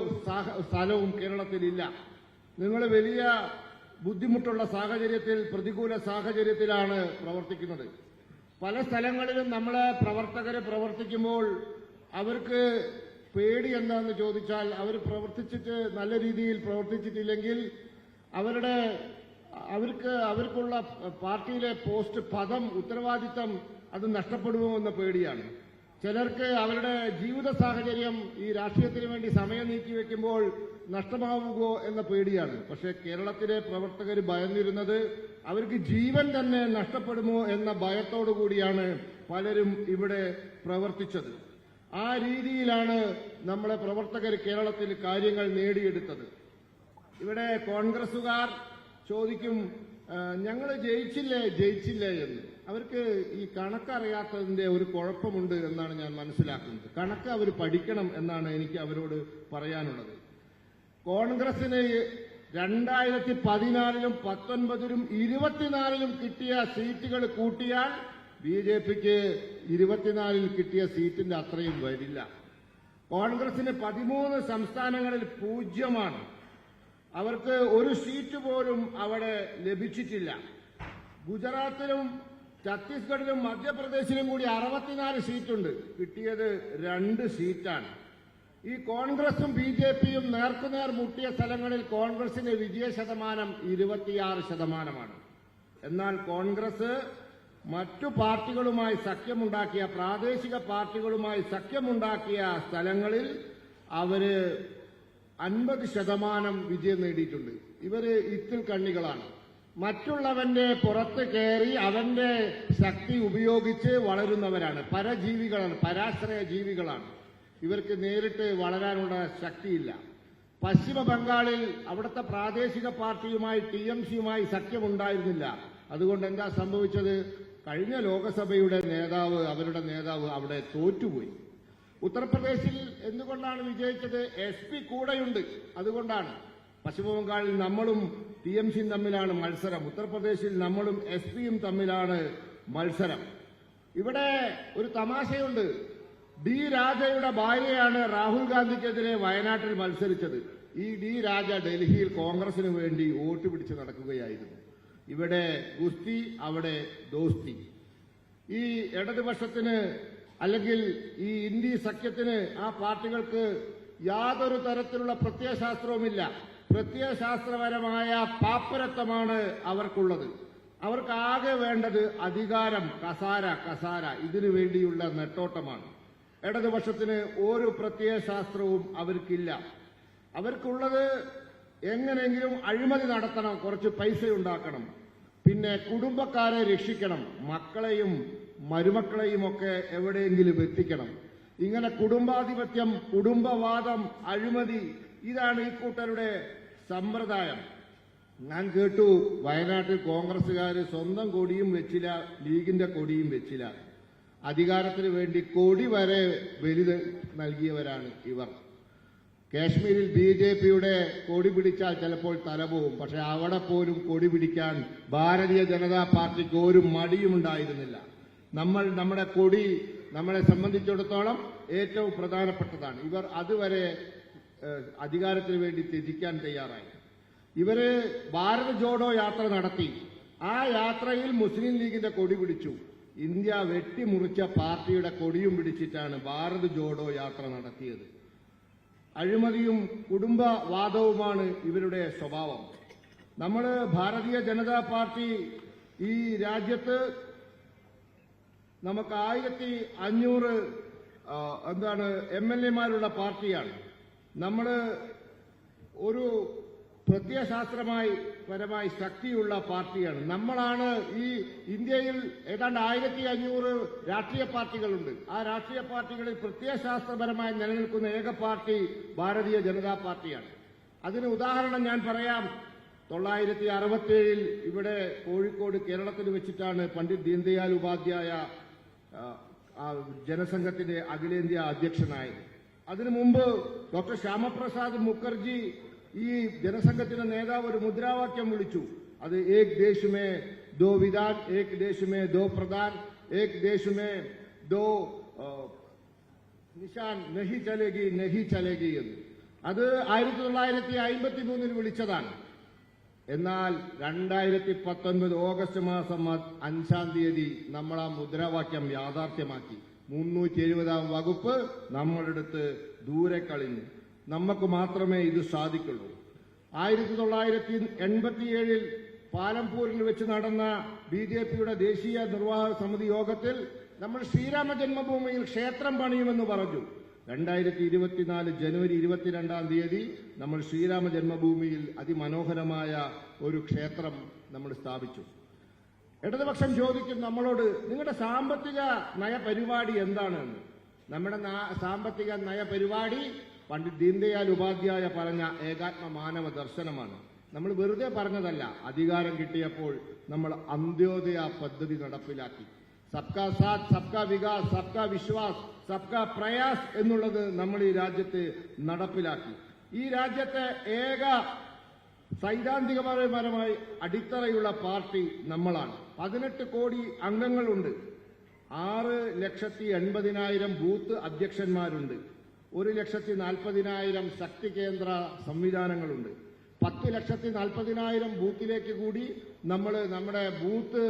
സ്ഥലവും കേരളത്തിലില്ല. നിങ്ങൾ വലിയ ബുദ്ധിമുട്ടുള്ള സാഹചര്യത്തിൽ, പ്രതികൂല സാഹചര്യത്തിലാണ് പ്രവർത്തിക്കുന്നത്. പല സ്ഥലങ്ങളിലും നമ്മളെ പ്രവർത്തകർ പ്രവർത്തിക്കുമ്പോൾ അവർക്ക് പേടി എന്താണെന്ന് ചോദിച്ചാൽ, അവർ പ്രവർത്തിച്ചിട്ട് നല്ല രീതിയിൽ പ്രവർത്തിച്ചിട്ടില്ലെങ്കിൽ അവർക്കുള്ള പാർട്ടിയിലെ പോസ്റ്റ്, പദം, ഉത്തരവാദിത്തം അത് നഷ്ടപ്പെടുമോ എന്ന പേടിയാണ്. ചിലർക്ക് അവരുടെ ജീവിത സാഹചര്യം ഈ രാഷ്ട്രീയത്തിന് വേണ്ടി സമയം നീക്കിവെക്കുമ്പോൾ നഷ്ടമാവുകയോ എന്ന പേടിയാണ്. പക്ഷേ കേരളത്തിലെ പ്രവർത്തകർ ഭയന്നിരുന്നത് അവർക്ക് ജീവൻ തന്നെ നഷ്ടപ്പെടുമോ എന്ന ഭയത്തോടു കൂടിയാണ് പലരും ഇവിടെ പ്രവർത്തിച്ചത്. ആ രീതിയിലാണ് നമ്മളെ പ്രവർത്തകർ കേരളത്തിൽ കാര്യങ്ങൾ നേടിയെടുത്തത്. ഇവിടെ കോൺഗ്രസുകാർ ചോദിക്കും, ഞങ്ങൾ ജയിച്ചില്ലേ എന്ന്. അവർക്ക് ഈ കണക്കറിയാത്തതിന്റെ ഒരു കുഴപ്പമുണ്ട് എന്നാണ് ഞാൻ മനസ്സിലാക്കുന്നത്. കണക്ക് അവർ പഠിക്കണം എന്നാണ് എനിക്ക് അവരോട് പറയാനുള്ളത്. കോൺഗ്രസിന് 2014-ലും 2019-ലും 24-ലും കിട്ടിയ സീറ്റുകൾ കൂട്ടിയാൽ ബിജെപിക്ക് 24-ൽ കിട്ടിയ സീറ്റിന്റെ അത്രയും വരില്ല. കോൺഗ്രസിന് 13 സംസ്ഥാനങ്ങളിൽ 0. അവർക്ക് ഒരു സീറ്റ് പോലും അവിടെ ലഭിച്ചിട്ടില്ല. ഗുജറാത്തിലും ഛത്തീസ്ഗഡിലും മധ്യപ്രദേശിലും കൂടി 64 സീറ്റുണ്ട്. കിട്ടിയത് 2 സീറ്റാണ്. ഈ കോൺഗ്രസും ബിജെപിയും നേർക്കുനേർ മുട്ടിയ സ്ഥലങ്ങളിൽ കോൺഗ്രസിന്റെ വിജയശതമാനം 26%. എന്നാൽ കോൺഗ്രസ് മറ്റു പാർട്ടികളുമായി സഖ്യമുണ്ടാക്കിയ, പ്രാദേശിക പാർട്ടികളുമായി സഖ്യമുണ്ടാക്കിയ സ്ഥലങ്ങളിൽ അവര് 50% വിജയം നേടിയിട്ടുണ്ട്. ഇവര് ഇത്തിൽ കണ്ണികളാണ്. മറ്റുള്ളവന്റെ പുറത്ത് കയറി അവന്റെ ശക്തി ഉപയോഗിച്ച് വളരുന്നവരാണ്. പരജീവികളാണ്, പരാശ്രയ ജീവികളാണ്. ഇവർക്ക് നേരിട്ട് വളരാനുള്ള ശക്തിയില്ല. പശ്ചിമ ബംഗാളിൽ അവിടുത്തെ പ്രാദേശിക പാർട്ടിയുമായി TMCയുമായി സഖ്യമുണ്ടായിരുന്നില്ല. അതുകൊണ്ട് എന്താ സംഭവിച്ചത്? കഴിഞ്ഞ ലോകസഭയുടെ അവരുടെ നേതാവ് അവിടെ തോറ്റുപോയി. ഉത്തർപ്രദേശിൽ എന്തുകൊണ്ടാണ് വിജയിച്ചത്? SP കൂടെയുണ്ട്, അതുകൊണ്ടാണ്. പശ്ചിമബംഗാളിൽ നമ്മളും TMCയും തമ്മിലാണ് മത്സരം. ഉത്തർപ്രദേശിൽ നമ്മളും SPയും തമ്മിലാണ് മത്സരം. ഇവിടെ ഒരു തമാശയുണ്ട്. D. രാജയുടെ ഭാര്യയാണ് രാഹുൽ ഗാന്ധിക്കെതിരെ വയനാട്ടിൽ മത്സരിച്ചത്. ഈ D. രാജ ഡൽഹിയിൽ കോൺഗ്രസിന് വേണ്ടി വോട്ട് പിടിച്ച് നടക്കുകയായിരുന്നു. ഇവിടെ ഗുസ്തി, അവിടെ ദോസ്തി. ഈ ഇടതുപക്ഷത്തിന് അല്ലെങ്കിൽ ഈ ഇന്ത്യ സഖ്യത്തിന്, ആ പാർട്ടികൾക്ക് യാതൊരു തരത്തിലുള്ള പ്രത്യയശാസ്ത്രവുമില്ല. പ്രത്യയശാസ്ത്രപരമായ പാപ്പരത്വമാണ് അവർക്കുള്ളത്. അവർക്ക് ആകെ വേണ്ടത് അധികാരം, കസാര. ഇതിനു വേണ്ടിയുള്ള നെട്ടോട്ടമാണ്. ഇടതുപക്ഷത്തിന് ഒരു പ്രത്യയശാസ്ത്രവും അവർക്കില്ല. അവർക്കുള്ളത് എങ്ങനെയെങ്കിലും അഴിമതി നടത്തണം, കുറച്ച് പൈസ ഉണ്ടാക്കണം, പിന്നെ കുടുംബക്കാരെ രക്ഷിക്കണം, മക്കളെയും മരുമക്കളെയും ഒക്കെ എവിടെയെങ്കിലും എത്തിക്കണം. ഇങ്ങനെ കുടുംബാധിപത്യം, കുടുംബവാദം, അഴിമതി, ഇതാണ് ഈ കൂട്ടരുടെ സമ്പ്രദായം. ഞാൻ കേട്ടു, വയനാട്ടിൽ കോൺഗ്രസുകാർ സ്വന്തം കൊടിയും വെച്ചില്ല, ലീഗിന്റെ കൊടിയും വെച്ചില്ല. അധികാരത്തിന് വേണ്ടി കൊടി വരെ ബലി നൽകിയവരാണ് ഇവർ. കാശ്മീരിൽ BJPയുടെ കൊടി പിടിച്ചാൽ ചിലപ്പോൾ തലപോകും. പക്ഷെ അവിടെ പോലും കൊടി പിടിക്കാൻ ഭാരതീയ ജനതാ പാർട്ടിക്ക് ഒരു മടിയുമുണ്ടായിരുന്നില്ല. നമ്മുടെ കൊടി നമ്മളെ സംബന്ധിച്ചിടത്തോളം ഏറ്റവും പ്രധാനപ്പെട്ടതാണ്. ഇവർ അതുവരെ അധികാരത്തിന് വേണ്ടി ത്യജിക്കാൻ തയ്യാറായി. ഇവര് ഭാരത് ജോഡോ യാത്ര നടത്തി. ആ യാത്രയിൽ മുസ്ലിം ലീഗിന്റെ കൊടി പിടിച്ചു. ഇന്ത്യ വെട്ടിമുറിച്ച പാർട്ടിയുടെ കൊടിയും പിടിച്ചിട്ടാണ് ഭാരത് ജോഡോ യാത്ര നടത്തിയത്. അഴിമതിയും കുടുംബവാദവുമാണ് ഇവരുടെ സ്വഭാവം. നമ്മൾ ഭാരതീയ ജനതാ പാർട്ടി ഈ രാജ്യത്ത് നമുക്ക് 1500 MLA മാരുള്ള പാർട്ടിയാണ്. നമ്മൾ ഒരു പ്രത്യയശാസ്ത്രപരമായി ശക്തിയുള്ള പാർട്ടിയാണ്. നമ്മളാണ് ഈ ഇന്ത്യയിൽ ഏതാണ്ട് 1500 രാഷ്ട്രീയ പാർട്ടികളുണ്ട്. ആ രാഷ്ട്രീയ പാർട്ടികളിൽ പ്രത്യയശാസ്ത്രപരമായി നിലനിൽക്കുന്ന ഏക പാർട്ടി ഭാരതീയ ജനതാ പാർട്ടിയാണ്. അതിന് ഉദാഹരണം ഞാൻ പറയാം. 967 ഇവിടെ കോഴിക്കോട് കേരളത്തിൽ വെച്ചിട്ടാണ് പണ്ഡിറ്റ് ദീൻദയാൽ ഉപാധ്യായ ജനസംഘത്തിന്റെ അഖിലേന്ത്യാ അധ്യക്ഷനായത്. അതിനു മുമ്പ് ഡോക്ടർ ശ്യാമപ്രസാദ് മുഖർജി ഈ ജനസംഘത്തിന്റെ നേതാവ് ഒരു മുദ്രാവാക്യം വിളിച്ചു. അത് ഏക് ദേശ് മേ ദോ വിധാൻ, ഏക് ദേശ് മേ ദോ പ്രധാൻ, ഏക് ദേശ് മേ ദോ നിശാൻ, നഹി ചലേഗി എന്ന്. അത് 1953 വിളിച്ചതാണ്. എന്നാൽ 2019 ഓഗസ്റ്റ് മാസം 5-ാം തീയതി നമ്മൾ ആ മുദ്രാവാക്യം യാഥാർത്ഥ്യമാക്കി. 370-ാം വകുപ്പ് നമ്മളെടുത്ത് ദൂരെ കളഞ്ഞു. നമുക്ക് മാത്രമേ ഇത് സാധിക്കുള്ളൂ. 1987 പാലംപൂരിൽ വെച്ച് നടന്ന BJPയുടെ ദേശീയ നിർവാഹക സമിതി യോഗത്തിൽ നമ്മൾ ശ്രീരാമ ജന്മഭൂമിയിൽ ക്ഷേത്രം പണിയുമെന്ന് പറഞ്ഞു. 2024 ജനുവരി 22-ാം തീയതി നമ്മൾ ശ്രീരാമ ജന്മഭൂമിയിൽ അതിമനോഹരമായ ഒരു ക്ഷേത്രം നമ്മൾ സ്ഥാപിച്ചു. ഇടതുപക്ഷം ചോദിക്കും നമ്മളോട്, നിങ്ങളുടെ സാമ്പത്തിക നയപരിപാടി എന്താണെന്ന്. നമ്മുടെ സാമ്പത്തിക നയപരിപാടി പണ്ഡിറ്റ് ദീൻദയാൽ ഉപാധ്യായ പറഞ്ഞ ഏകാത്മ മാനവ ദർശനമാണ്. നമ്മൾ വെറുതെ പറഞ്ഞതല്ല. അധികാരം കിട്ടിയപ്പോൾ നമ്മൾ അന്ത്യോദയ പദ്ധതി നടപ്പിലാക്കി. സബ്കാ സാത്ത്, സബ്കാ വികാസ്, സബ്കാ വിശ്വാസ്, സബ്കാ പ്രയാസ് എന്നുള്ളത് നമ്മൾ ഈ രാജ്യത്ത് നടപ്പിലാക്കി. ഈ രാജ്യത്തെ ഏക സൈദ്ധാന്തികപരമായി അടിത്തറയുള്ള പാർട്ടി നമ്മളാണ്. 18 കോടി അംഗങ്ങളുണ്ട്. 6,80,000 ബൂത്ത് അധ്യക്ഷന്മാരുണ്ട്. 1,40,000 ശക്തി കേന്ദ്ര സംവിധാനങ്ങളുണ്ട്. 10,40,000 ബൂത്തിലേക്ക് കൂടി നമ്മൾ നമ്മുടെ ബൂത്ത്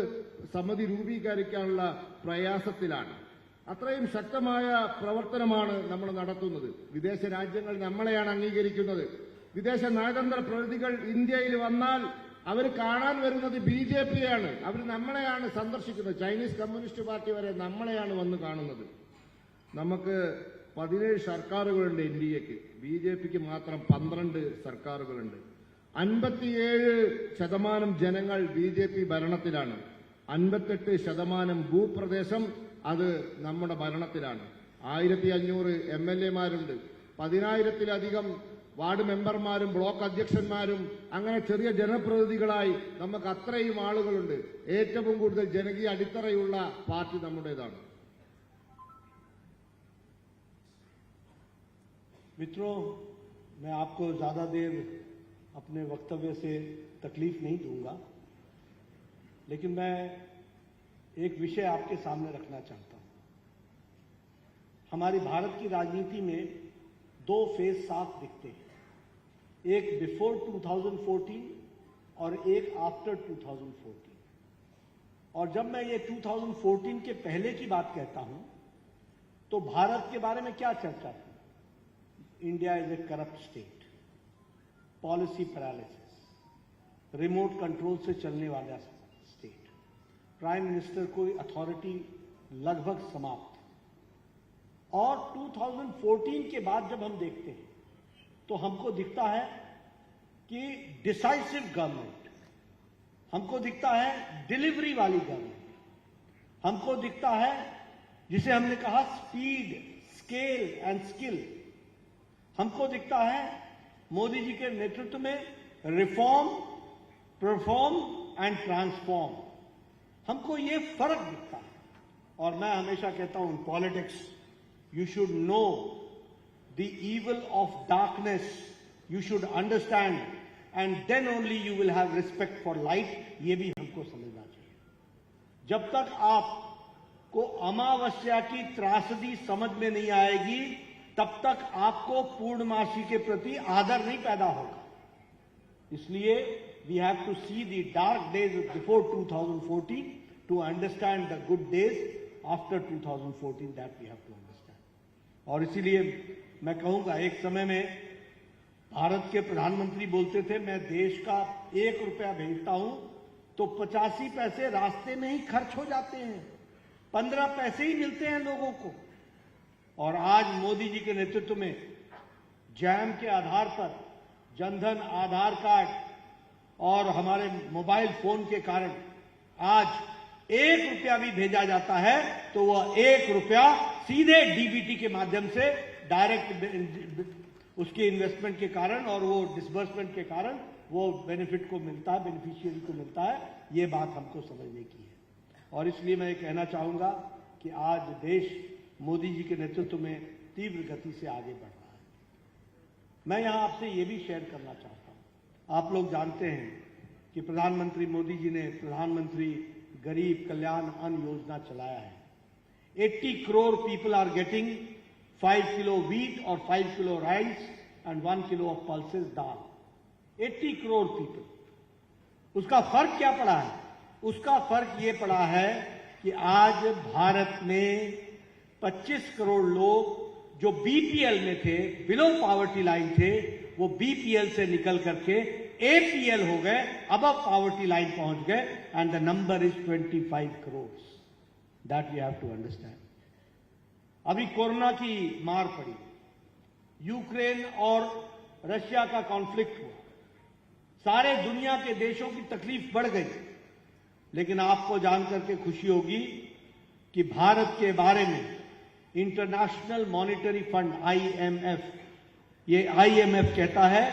സമിതി രൂപീകരിക്കാനുള്ള പ്രയാസത്തിലാണ്. അത്രയും ശക്തമായ പ്രവർത്തനമാണ് നമ്മൾ നടത്തുന്നത്. വിദേശ രാജ്യങ്ങൾ നമ്മളെയാണ് അംഗീകരിക്കുന്നത്. വിദേശ നയതന്ത്ര പ്രതിനിധികൾ ഇന്ത്യയിൽ വന്നാൽ അവർ കാണാൻ വരുന്നത് BJPയാണ്. അവർ നമ്മളെയാണ് സന്ദർശിക്കുന്നത്. ചൈനീസ് കമ്മ്യൂണിസ്റ്റ് പാർട്ടി വരെ നമ്മളെയാണ് വന്ന് കാണുന്നത്. നമുക്ക് 17 സർക്കാരുകളുണ്ട് ഇന്ത്യക്ക്. BJPക്ക് മാത്രം 12 സർക്കാരുകളുണ്ട്. 57% ജനങ്ങൾ BJP ഭരണത്തിലാണ്. 58% ഭൂപ്രദേശം അത് നമ്മുടെ ഭരണത്തിലാണ്. 1500 MLAമാരുണ്ട്. 10,000-ത്തിലധികം വാർഡ് മെമ്പർമാരും ബ്ലോക്ക് അധ്യക്ഷന്മാരും അങ്ങനെ ചെറിയ ജനപ്രതിനിധികളായി നമുക്ക് അത്രയും ആളുകളുണ്ട്. ഏറ്റവും കൂടുതൽ ജനകീയ അടിത്തറയുള്ള പാർട്ടി നമ്മുടേതാണ്. मित्रों, मैं आपको ज्यादा देर अपने वक्तव्य से तकलीफ नहीं दूंगा, लेकिन मैं एक विषय आपके सामने रखना चाहता हूं। हमारी भारत की राजनीति में 2 फेज साफ दिखते हैं, एक बिफोर 2014 और एक आफ्टर 2014। और जब मैं ये 2014 के पहले की बात कहता हूं तो भारत के बारे में क्या चर्चा थी? India is a corrupt state, policy paralysis, remote control से चलने वाला स्टेट, प्राइम मिनिस्टर को अथॉरिटी लगभग समाप्त। और 2014 के बाद जब हम देखते हैं तो हमको दिखता है कि डिसाइसिव गवर्नमेंट, हमको दिखता है डिलीवरी वाली गवर्नमेंट, हमको दिखता है जिसे हमने कहा स्पीड, स्केल एंड स्किल। हमको दिखता है मोदी जी के नेतृत्व में रिफॉर्म, परफॉर्म एंड ट्रांसफॉर्म। हमको ये फर्क दिखता है। और मैं हमेशा कहता हूं, in politics you should know the evil of darkness, you should understand and then only you will have respect for light. ये भी हमको समझना चाहिए। जब तक आपको अमावस्या की त्रासदी समझ में नहीं आएगी तब तक आपको पूर्णमासी के प्रति आदर नहीं पैदा होगा। इसलिए we have to see the dark days before 2014 to understand the good days after 2014, that we have to understand. और इसीलिए मैं कहूंगा, एक समय में भारत के प्रधानमंत्री बोलते थे, मैं देश का 1 रुपया भेजता हूं तो 85 पैसे रास्ते में ही खर्च हो जाते हैं, 15 पैसे ही मिलते हैं लोगों को। और आज मोदी जी के नेतृत्व में जैम के आधार पर जनधन, आधार कार्ड और हमारे मोबाइल फोन के कारण आज 1 रुपया भी भेजा जाता है तो वह 1 रुपया सीधे डीबीटी के माध्यम से डायरेक्ट उसके इन्वेस्टमेंट के कारण और वो डिसबर्समेंट के कारण वो बेनिफिट को मिलता है, बेनिफिशियरी को मिलता है। ये बात हमको समझने की है और इसलिए मैं कहना चाहूंगा कि आज देश मोदी जी के नेतृत्व में तीव्र गति से आगे बढ़ रहा है। मैं यहां आपसे ये भी शेयर करना चाहता हूं, आप लोग जानते हैं कि प्रधानमंत्री मोदी जी ने प्रधानमंत्री गरीब कल्याण अन्न योजना चलाया है। 80 crore people are getting 5 kilo wheat और 5 kilo rice and 1 kilo of pulses dal. 80 crore people. उसका फर्क क्या पड़ा है? उसका फर्क ये पड़ा है कि आज भारत में 25 करोड़ लोग जो बीपीएल में थे, बिलो पॉवर्टी लाइन थे, वो बीपीएल से निकल करके एपीएल हो गए, अबव पॉवर्टी लाइन पहुंच गए and the number is 25 crore. That we have to understand. अभी कोरोना की मार पड़ी, यूक्रेन और रशिया का कॉन्फ्लिक्ट हुआ, सारे दुनिया के देशों की तकलीफ बढ़ गई, लेकिन आपको जानकर के खुशी होगी कि भारत के बारे में इंटरनेशनल मॉनिटरी फंड आईएमएफ, ये आईएमएफ कहता है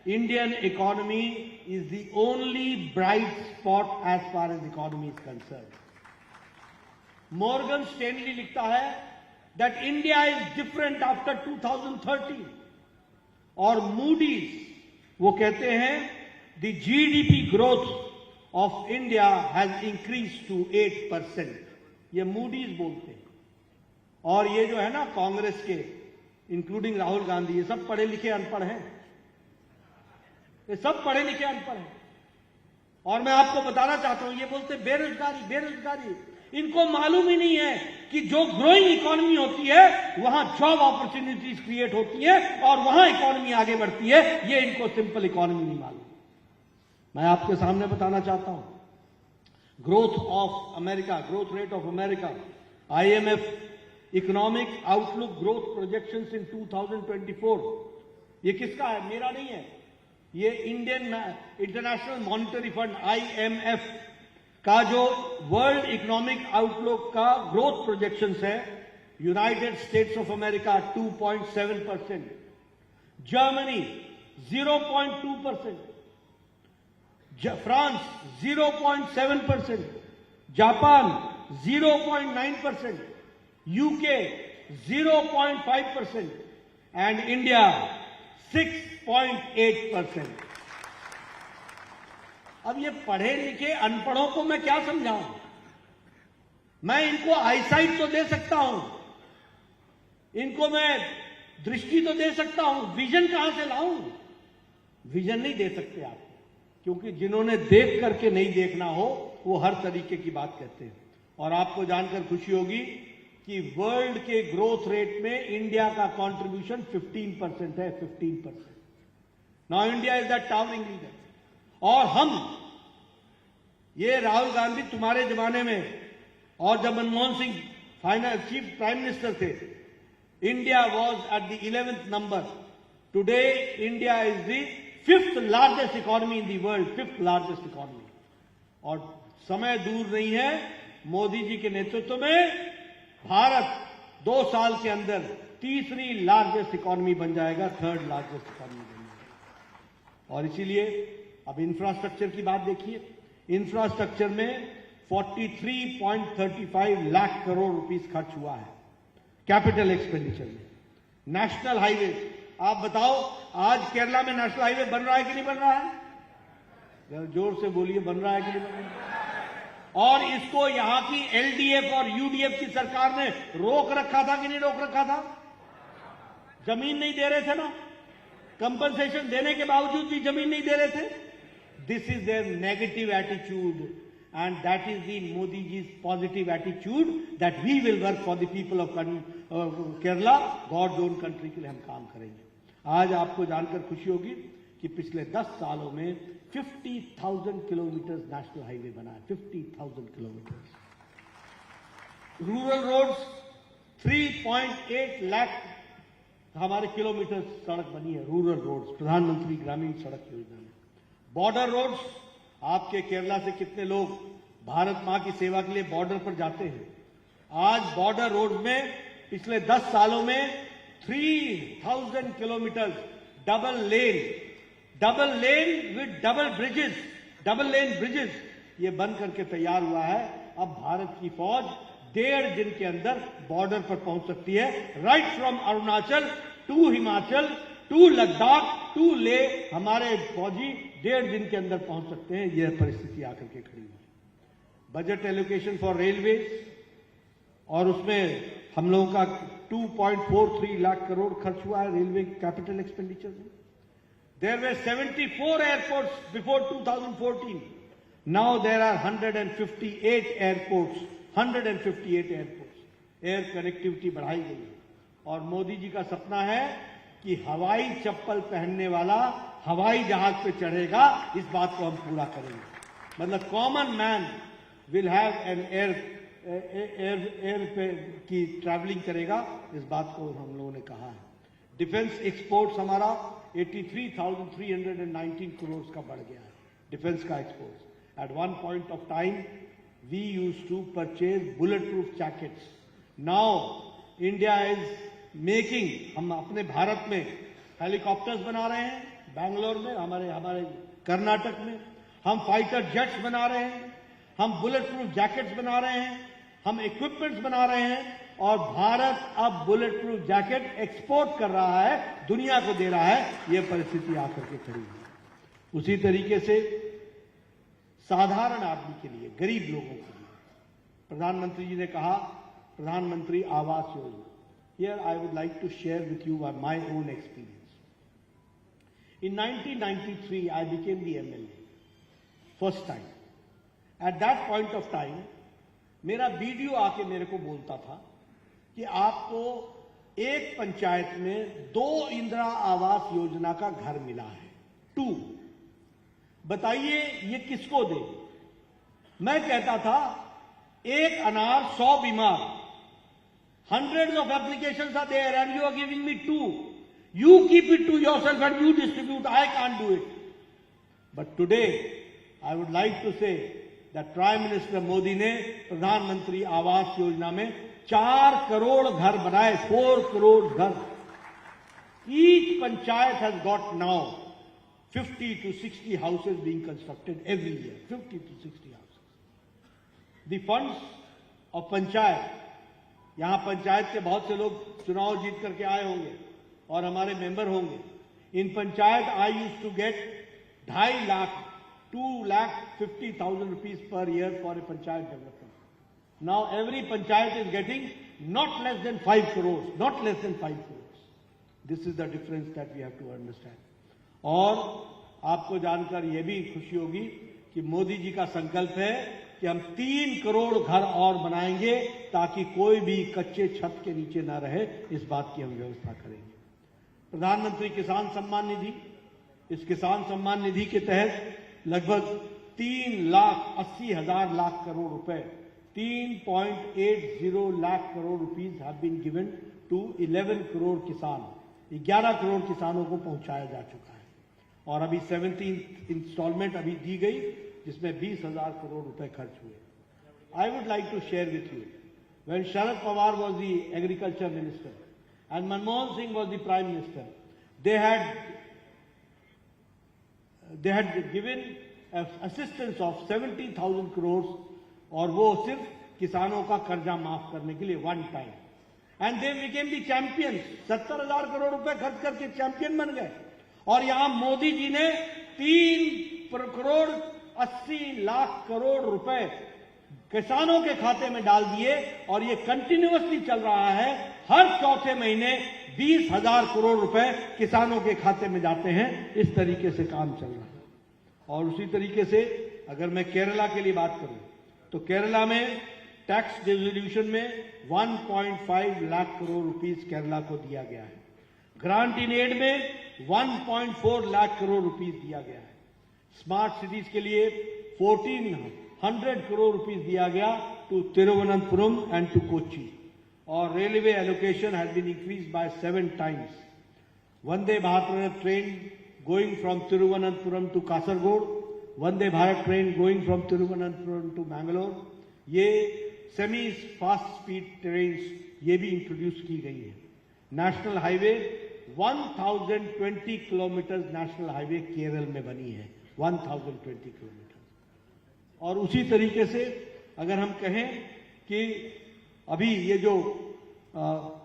Indian economy is the only bright spot as far as economy is concern. Morgan Stanley लिखता है that India is different after 2013 और मूडीज वो कहते हैं the GDP growth of India has increase to 8%। ये मूडीज बोलते हैं। और ये जो है ना कांग्रेस के इंक्लूडिंग राहुल गांधी, ये सब पढ़े लिखे अनपढ़ हैं, ये सब पढ़े लिखे अनपढ़ हैं। और मैं आपको बताना चाहता हूं, ये बोलते बेरोजगारी बेरोजगारी, इनको मालूम ही नहीं है कि जो ग्रोइंग इकोनॉमी होती है वहां जॉब अपॉर्चुनिटीज क्रिएट होती है और वहां इकोनॉमी आगे बढ़ती है। ये इनको सिंपल इकोनॉमी नहीं मालूम। मैं आपके सामने बताना चाहता हूं growth of America, growth rate of America, IMF economic outlook growth projections in 2024। ये किसका है? मेरा नहीं है, ये Indian International monetary fund IMF का जो वर्ल्ड इकोनॉमिक आउटलुक का ग्रोथ प्रोजेक्शंस है। United States of America 2.7%, Germany 0.2%, France 0.7%, Japan 0.9%, UK 0.5% and India 6.8%। अब ये पढ़े लिखे अनपढ़ों को मैं क्या समझाऊं? मैं इनको आईसाइट तो दे सकता हूं, इनको मैं दृष्टि तो दे सकता हूं, विजन कहां से लाऊं? विजन नहीं दे सकते आप, क्योंकि जिन्होंने देख करके नहीं देखना हो वो हर तरीके की बात कहते हैं। और आपको जानकर खुशी होगी कि वर्ल्ड के ग्रोथ रेट में इंडिया का कंट्रीब्यूशन 15% है, 15%। Now India is the towering leader. और हम, ये राहुल गांधी तुम्हारे जमाने में और जब Manmohan Singh final chief prime minister थे, India was at the 11th number. Today India is the 5th largest economy in the world, 5th largest economy. और समय दूर नहीं है, मोदी जी के नेतृत्व में भारत 2 साल के अंदर तीसरी लार्जेस्ट इकोनॉमी बन जाएगा, 3rd लार्जेस्ट इकोनॉमी बन जाएगा। और इसीलिए अब इंफ्रास्ट्रक्चर की बात देखिए। इंफ्रास्ट्रक्चर में 43.35 लाख करोड़ रुपीस खर्च हुआ है कैपिटल एक्सपेंडिचर में। नेशनल हाईवे, आप बताओ आज केरला में नेशनल हाईवे बन रहा है कि नहीं बन रहा है? जोर से बोलिए, बन रहा है कि नहीं बन रहा है? और इसको यहां की एलडीएफ और यूडीएफ की सरकार ने रोक रखा था कि नहीं रोक रखा था? जमीन नहीं दे रहे थे ना, कंपनसेशन देने के बावजूद भी जमीन नहीं दे रहे थे। This is their negative attitude and that is the Modi ji positive attitude that we will work for the people of Kerala, God's own country के लिए हम काम करेंगे। आज आपको जानकर खुशी होगी कि पिछले 10 सालों में 50,000 किलोमीटर नेशनल हाईवे बना है, 50,000 किलोमीटर। रूरल रोड्स 3.8 लाख हमारे किलोमीटर सड़क बनी है, रूरल रोड्स, प्रधानमंत्री ग्रामीण सड़क योजना में। बॉर्डर रोड्स, आपके केरला से कितने लोग भारत मां की सेवा के लिए बॉर्डर पर जाते हैं। आज बॉर्डर रोड में पिछले 10 सालों में 3000 kilometre double lane with double lane bridges ये बन करके तैयार हुआ है। अब भारत की फौज 1.5 दिन के अंदर बॉर्डर पर पहुंच सकती है, right from Arunachal to Himachal to Ladakh to Leh. हमारे फौजी 1.5 दिन के अंदर पहुंच सकते हैं। यह परिस्थिति आकर के खड़ी हुई। बजट एलोकेशन फॉर रेलवेज, और उसमें हम लोगों का 2.43 लाख करोड़ खर्च हुआ है रेलवे कैपिटल एक्सपेंडिचर में। There were 74 airports before 2014, now there are 158 airports. 158 airports. Air connectivity बढ़ाई गई है। और मोदी जी का सपना है कि हवाई चप्पल पहनने वाला हवाई जहाज पे चढ़ेगा। इस बात को हम पूरा करेंगे। मतलब common man will have an air पे की ट्रैवलिंग करेगा। इस बात को हम लोगों ने कहा है। डिफेंस एक्सपोर्ट्स हमारा 83,319 करोड़ का बढ़ गया है, डिफेंस का exports. At one point of time we used to purchase bulletproof jackets. Now India is making, हम अपने भारत में हेलीकॉप्टर्स बना रहे हैं, बैंगलोर में, हमारे कर्नाटक में हम फाइटर जेट्स बना रहे हैं, हम बुलेट प्रूफ जैकेट्स बना रहे हैं, हम इक्विपमेंट्स बना रहे हैं। और भारत अब बुलेट प्रूफ जैकेट एक्सपोर्ट कर रहा है, दुनिया को दे रहा है। यह परिस्थिति आकर के खड़ी है। उसी तरीके से साधारण आदमी के लिए, गरीब लोगों के लिए प्रधानमंत्री जी ने कहा प्रधानमंत्री आवास योजना। Here I would like to share with you my own experience. In 1993 I became the MLA first time. At that point of time मेरा बीडीओ आके मेरे को बोलता था कि आपको एक पंचायत में 2 इंदिरा आवास योजना का घर मिला है, 2। बताइए ये किसको दे। मैं कहता था एक अनार 100 बीमार, hundreds of applications are there and you are giving me 2. You keep it to yourself and you distribute. I can't do it. But today I would like to say that Prime Minister Modi ने प्रधानमंत्री आवास योजना में 4 करोड़ घर बनाए, 4 करोड़ घर। Each panchayat has got now 50 to 60 houses being constructed every year. 50 to 60 houses. The funds of panchayat, यहां पंचायत के बहुत से लोग चुनाव जीत करके आए होंगे और हमारे मेंबर होंगे। In panchayat I used to get 2.5 lakh 2,50,000 rupees per year for a panchayat development. Now every panchayat is getting not less than 5 crores, not less than 5 crores. This is the difference that we have to understand. और आपको जानकर यह भी खुशी होगी कि मोदी जी का संकल्प है कि हम 3 करोड़ घर और बनाएंगे ताकि कोई भी कच्चे छत के नीचे ना रहे। इस बात की हम व्यवस्था करेंगे। प्रधानमंत्री किसान सम्मान निधि, इस किसान सम्मान निधि के तहत लगभग 3,80,000 लाख करोड़ रुपए, 3.80 lakh crore rupees have been given to 11 crore किसान। 11 करोड़ किसानों को पहुंचाया जा चुका है। और अभी 17th इंस्टॉलमेंट अभी दी गई जिसमें 20,000 करोड़ रुपए खर्च हुए। I would like to share with you, when Sharad Pawar was the agriculture minister and Manmohan Singh was the prime minister, they had given assistance of 70,000 crores, और वो सिर्फ किसानों का कर्जा माफ करने के लिए one time. And they became the champion. 70,000 crore रुपए खर्च करके चैंपियन बन गए। और यहां मोदी जी ने 3 करोड़ 80 लाख करोड़ रुपए किसानों के खाते में डाल दिए। और ये कंटिन्यूअसली चल रहा है। हर चौथे महीने 20,000 करोड़ रुपए किसानों के खाते में जाते हैं। इस तरीके से काम चल रहा है। और उसी तरीके से अगर मैं केरला के लिए बात करूं तो केरला में टैक्स डिसोल्यूशन में 1.5 लाख करोड़ रुपीस केरला को दिया गया है। ग्रांट इन एड में 1.4 लाख करोड़ रुपीस दिया गया है। स्मार्ट सिटीज के लिए 1,400 करोड़ रुपीस दिया गया to Thiruvananthapuram and to Kochi. और railway allocation has been increase by 7 times Vande Bharat train going from Thiruvananthapuram to Kasaragod, Vande Bharat train going from Thiruvananthapuram to Mangalore, ये सेमी फास्ट स्पीड ट्रेन्स ये भी introduce की गई है। National highway 1020 kilometre national highway Kerala में बनी है, 1020 kilometre. और उसी तरीके से अगर हम कहें कि अभी ये जो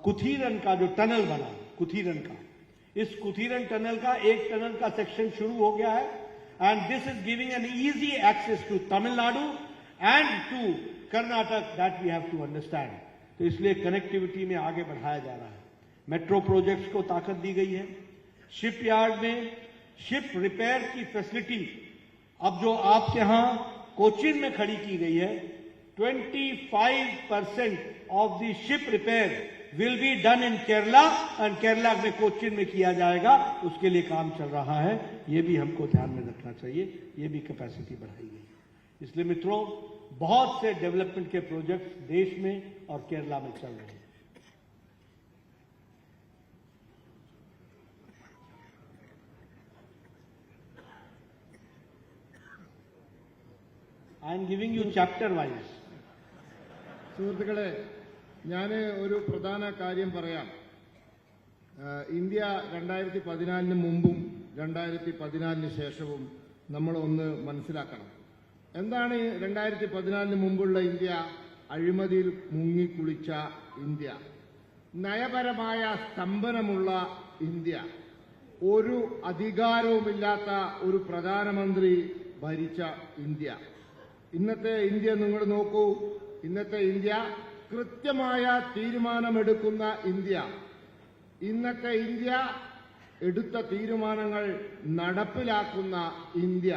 कुथीरन का जो टनल बना, कुथीरन का, इस कुथीरन टनल का एक टनल का सेक्शन शुरू हो गया है and this is giving an easy access to Tamil Nadu and to Karnataka, that we have to understand. तो इसलिए कनेक्टिविटी में आगे बढ़ाया जा रहा है। मेट्रो प्रोजेक्ट्स को ताकत दी गई है। शिप यार्ड में शिप रिपेयर की फैसिलिटी अब जो आपके यहां कोचीन में खड़ी की गई है, 25% of the ship repair will be done in Kerala and Kerala में कोचीन में किया जाएगा। उसके लिए काम चल रहा है, ये भी हमको ध्यान में रखना चाहिए, ये भी कैपेसिटी बढ़ाई गई है। इसलिए मित्रों, बहुत से डेवलपमेंट के प्रोजेक्ट्स देश में और केरला में चल रहे हैं। I am giving you chapter wise. സുഹൃത്തുക്കളെ, ഞാൻ ഒരു പ്രധാന കാര്യം പറയാം. ഇന്ത്യ 2014 മുമ്പും 2014 ശേഷവും നമ്മൾ ഒന്ന് മനസ്സിലാക്കണം. എന്താണ് 2014 മുമ്പുള്ള ഇന്ത്യ? അഴിമതിയിൽ മുങ്ങിക്കുളിച്ച ഇന്ത്യ, നയപരമായ സ്തംഭനമുള്ള ഇന്ത്യ, ഒരു അധികാരവുമില്ലാത്ത ഒരു പ്രധാനമന്ത്രി ഭരിച്ച ഇന്ത്യ. ഇന്നത്തെ ഇന്ത്യ നിങ്ങൾ നോക്കൂ. ഇന്നത്തെ ഇന്ത്യ കൃത്യമായ തീരുമാനമെടുക്കുന്ന ഇന്ത്യ. ഇന്നത്തെ ഇന്ത്യ എടുത്ത തീരുമാനങ്ങൾ നടപ്പിലാക്കുന്ന ഇന്ത്യ.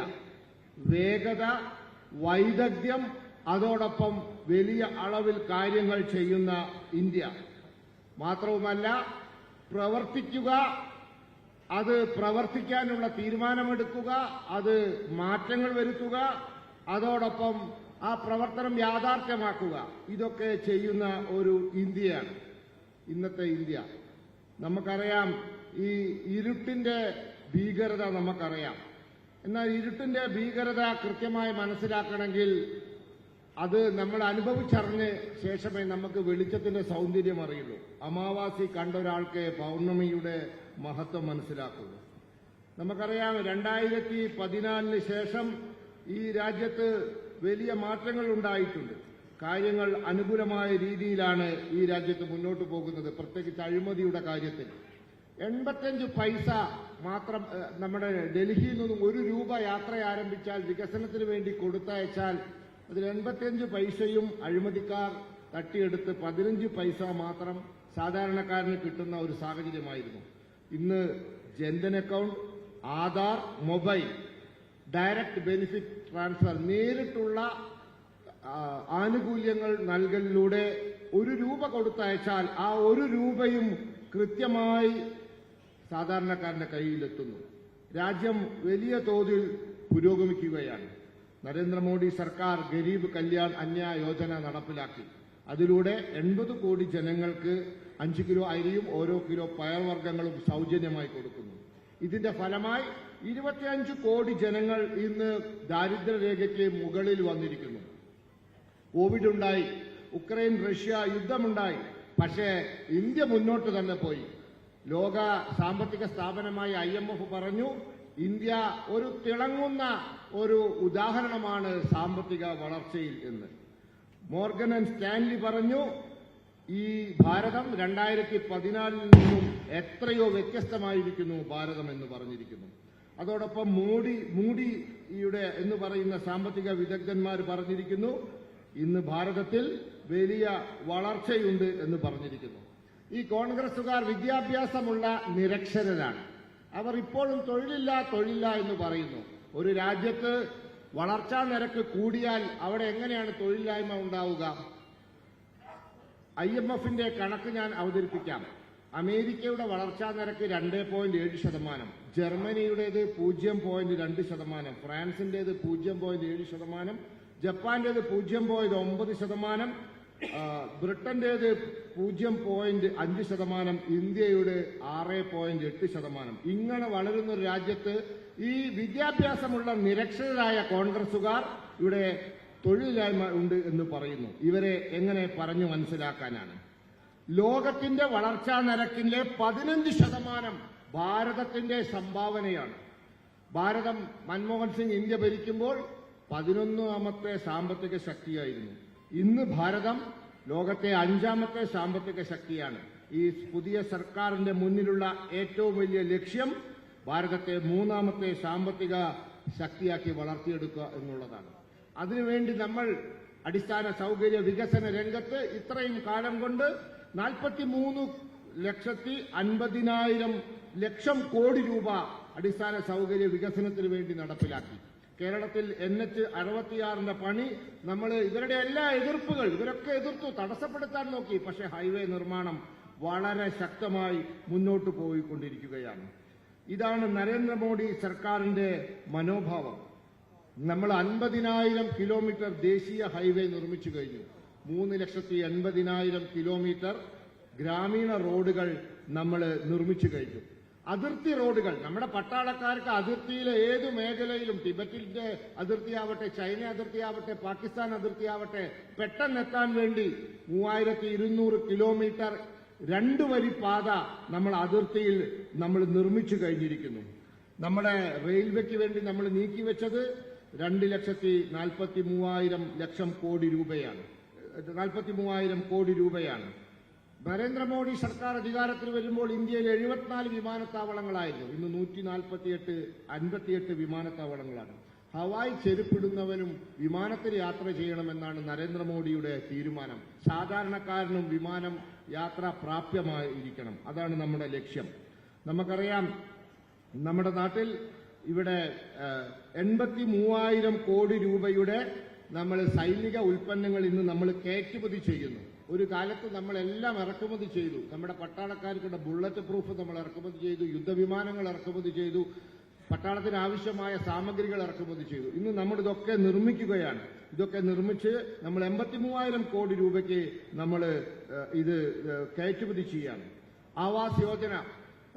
വേഗത, വൈദഗ്ധ്യം, അതോടൊപ്പം വലിയ അളവിൽ കാര്യങ്ങൾ ചെയ്യുന്ന ഇന്ത്യ. മാത്രവുമല്ല, പ്രവർത്തിക്കുക, അത് പ്രവർത്തിക്കാനുള്ള തീരുമാനമെടുക്കുക, അത് മാറ്റങ്ങൾ വരുത്തുക, അതോടൊപ്പം ആ പ്രവർത്തനം യാഥാർത്ഥ്യമാക്കുക, ഇതൊക്കെ ചെയ്യുന്ന ഒരു ഇന്ത്യയാണ് ഇന്നത്തെ ഇന്ത്യ. നമുക്കറിയാം, ഈ ഇരുട്ടിന്റെ ഭീകരത നമുക്കറിയാം. എന്നാൽ ഇരുട്ടിന്റെ ഭീകരത കൃത്യമായി മനസ്സിലാക്കണമെങ്കിൽ അത് നമ്മൾ അനുഭവിച്ചറിഞ്ഞ് ശേഷമേ നമുക്ക് വെളിച്ചത്തിന്റെ സൗന്ദര്യം അറിയുള്ളൂ. അമാവാസി കണ്ട ഒരാൾക്ക് പൗർണമിയുടെ മഹത്വം മനസ്സിലാക്കുള്ളൂ. നമുക്കറിയാം, 2014 ശേഷം ഈ രാജ്യത്ത് വലിയ മാറ്റങ്ങൾ ഉണ്ടായിട്ടുണ്ട്. കാര്യങ്ങൾ അനുകൂലമായ രീതിയിലാണ് ഈ രാജ്യത്ത് മുന്നോട്ട് പോകുന്നത്. പ്രത്യേകിച്ച് അഴിമതിയുടെ കാര്യത്തിൽ 85 പൈസ മാത്രം നമ്മുടെ ഡൽഹിയിൽ നിന്നും 1 രൂപ യാത്ര ആരംഭിച്ചാൽ, വികസനത്തിന് വേണ്ടി കൊടുത്തയച്ചാൽ അതിൽ 85 പൈസയും അഴിമതിക്കാർ തട്ടിയെടുത്ത് 15 പൈസ മാത്രം സാധാരണക്കാരന് കിട്ടുന്ന ഒരു സാഹചര്യമായിരുന്നു. ഇന്ന് Jan Dhan account, Aadhaar, mobile, direct benefit transfer, നേരിട്ടുള്ള ആനുകൂല്യങ്ങൾ നൽകലിലൂടെ 1 രൂപ കൊടുത്തയച്ചാൽ ആ 1 രൂപയും കൃത്യമായി സാധാരണക്കാരന്റെ കയ്യിലെത്തുന്നു. രാജ്യം വലിയ തോതിൽ പുരോഗമിക്കുകയാണ്. നരേന്ദ്രമോദി സർക്കാർ ഗരീബ് കല്യാൺ അന്ന യോജന നടപ്പിലാക്കി. അതിലൂടെ 80 കോടി ജനങ്ങൾക്ക് 5 കിലോ അരിയും ഓരോ കിലോ പയർവർഗ്ഗങ്ങളും സൗജന്യമായി കൊടുക്കുന്നു. ഇതിന്റെ ഫലമായി 25 കോടി ജനങ്ങൾ ഇന്ന് ദാരിദ്ര്യരേഖയ്ക്ക് മുകളിൽ വന്നിരിക്കുന്നു. കോവിഡ് ഉണ്ടായി, ഉക്രൈൻ റഷ്യ യുദ്ധമുണ്ടായി, പക്ഷേ ഇന്ത്യ മുന്നോട്ട് തന്നെ പോയി. ലോക സാമ്പത്തിക സ്ഥാപനമായ IMF പറഞ്ഞു, ഇന്ത്യ ഒരു തിളങ്ങുന്ന ഒരു ഉദാഹരണമാണ് സാമ്പത്തിക വളർച്ചയിൽ എന്ന്. മോർഗൻ ആൻഡ് സ്റ്റാൻലി പറഞ്ഞു, ഈ ഭാരതം 2014 നിന്നും എത്രയോ വ്യത്യസ്തമായിരിക്കുന്നു ഭാരതം എന്ന് പറഞ്ഞിരിക്കുന്നു. അതോടൊപ്പം മൂഡിയുടെ എന്ന് പറയുന്ന സാമ്പത്തിക വിദഗ്ധന്മാർ പറഞ്ഞിരിക്കുന്നു, ഇന്ന് ഭാരതത്തിൽ വലിയ വളർച്ചയുണ്ട് എന്ന് പറഞ്ഞിരിക്കുന്നു. ഈ കോൺഗ്രസുകാർ വിദ്യാഭ്യാസമുള്ള നിരക്ഷരരാണ്. അവർ ഇപ്പോഴും തൊഴിലില്ല എന്ന് പറയുന്നു. ഒരു രാജ്യത്ത് വളർച്ചാ നിരക്ക് കൂടിയാൽ അവിടെ എങ്ങനെയാണ് തൊഴിലില്ലായ്മ ഉണ്ടാവുക? IMFന്റെ കണക്ക് ഞാൻ അവതരിപ്പിക്കാം. അമേരിക്കയുടെ വളർച്ചാ നിരക്ക് 2.7%, ജർമ്മനിയുടേത് 0.2%, ഫ്രാൻസിന്റേത് 0.7%, ജപ്പാന്റേത് 0.9%, ബ്രിട്ടന്റേത് 0.5%, ഇന്ത്യയുടെ 6.8%. ഇങ്ങനെ വളരുന്ന ഒരു രാജ്യത്ത് ഈ വിദ്യാഭ്യാസമുള്ള നിരക്ഷരരായ കോൺഗ്രസുകാർ ഇവിടെ തൊഴിലില്ലായ്മ ഉണ്ട് എന്ന് പറയുന്നു. ഇവരെ എങ്ങനെ പറഞ്ഞു മനസ്സിലാക്കാനാണ്? ലോകത്തിന്റെ വളർച്ചാ നിരക്കിന്റെ 15% ഭാരതത്തിന്റെ സംഭാവനയാണ്. ഭാരതം മൻമോഹൻ സിംഗ് ഇന്ത്യ ഭരിക്കുമ്പോൾ 11ാമത്തെ സാമ്പത്തിക ശക്തിയായിരുന്നു. ഇന്ന് ഭാരതം ലോകത്തെ 5ാമത്തെ സാമ്പത്തിക ശക്തിയാണ്. ഈ പുതിയ സർക്കാരിന്റെ മുന്നിലുള്ള ഏറ്റവും വലിയ ലക്ഷ്യം ഭാരതത്തെ 3ാമത്തെ സാമ്പത്തിക ശക്തിയാക്കി വളർത്തിയെടുക്കുക എന്നുള്ളതാണ്. അതിനുവേണ്ടി നമ്മൾ അടിസ്ഥാന സൗകര്യ വികസന രംഗത്ത് ഇത്രയും കാലം കൊണ്ട് 43,50,000 കോടി രൂപ അടിസ്ഥാന സൗകര്യ വികസനത്തിന് വേണ്ടി നടപ്പിലാക്കി. കേരളത്തിൽ NH-66 പണി നമ്മൾ ഇവരുടെ എല്ലാ എതിർപ്പുകൾ ഇവരൊക്കെ എതിർത്തു, തടസ്സപ്പെടുത്താൻ നോക്കി. പക്ഷേ ഹൈവേ നിർമ്മാണം വളരെ ശക്തമായി മുന്നോട്ട് പോയിക്കൊണ്ടിരിക്കുകയാണ്. ഇതാണ് നരേന്ദ്രമോദി സർക്കാരിന്റെ മനോഭാവം. നമ്മൾ 50,000 കിലോമീറ്റർ ദേശീയ ഹൈവേ നിർമ്മിച്ചു കഴിഞ്ഞു. 3,80,000 കിലോമീറ്റർ ഗ്രാമീണ റോഡുകൾ നമ്മൾ നിർമ്മിച്ചു കഴിഞ്ഞു. അതിർത്തി റോഡുകൾ നമ്മുടെ പട്ടാളക്കാർക്ക് അതിർത്തിയിലെ ഏതു മേഖലയിലും, ടിബറ്റിന്റെ അതിർത്തിയാവട്ടെ, ചൈന അതിർത്തിയാവട്ടെ, പാകിസ്ഥാൻ അതിർത്തിയാവട്ടെ, പെട്ടെന്നെത്താൻ വേണ്ടി 3,200 കിലോമീറ്റർ 2 വരി പാത നമ്മൾ അതിർത്തിയിൽ നമ്മൾ നിർമ്മിച്ചു കഴിഞ്ഞിരിക്കുന്നു. നമ്മുടെ റെയിൽവേക്ക് വേണ്ടി നമ്മൾ നീക്കിവെച്ചത് 2,43,000 കോടി രൂപയാണ്. 43,000 കോടി രൂപയാണ്. നരേന്ദ്രമോദി സർക്കാർ അധികാരത്തിൽ വരുമ്പോൾ ഇന്ത്യയിൽ 74 വിമാനത്താവളങ്ങളായിരുന്നു. ഇന്ന് 58 വിമാനത്താവളങ്ങളാണ്. ഹവായ് ചെരുപ്പിടുന്നവനും വിമാനത്തിൽ യാത്ര ചെയ്യണമെന്നാണ് നരേന്ദ്രമോദിയുടെ തീരുമാനം. സാധാരണക്കാരനും വിമാനം യാത്ര പ്രാപ്യമായിരിക്കണം. അതാണ് നമ്മുടെ ലക്ഷ്യം. നമുക്കറിയാം, നമ്മുടെ നാട്ടിൽ ഇവിടെ 83,000 കോടി രൂപയുടെ നമ്മൾ സൈനിക ഉൽപ്പന്നങ്ങൾ ഇന്ന് നമ്മൾ കയറ്റുമതി ചെയ്യുന്നു. ഒരു കാലത്ത് നമ്മളെല്ലാം ഇറക്കുമതി ചെയ്തു. നമ്മുടെ പട്ടാളക്കാർക്കുള്ള ബുള്ളറ്റ് പ്രൂഫ് നമ്മൾ ഇറക്കുമതി ചെയ്തു, യുദ്ധവിമാനങ്ങൾ ഇറക്കുമതി ചെയ്തു, പട്ടാളത്തിന് ആവശ്യമായ സാമഗ്രികൾ ഇറക്കുമതി ചെയ്തു. ഇന്ന് നമ്മൾ ഇതൊക്കെ നിർമ്മിക്കുകയാണ്. ഇതൊക്കെ നിർമ്മിച്ച് നമ്മൾ 83,000 കോടി രൂപയ്ക്ക് നമ്മൾ ഇത് കയറ്റുമതി ചെയ്യാണ്. ആവാസ് യോജന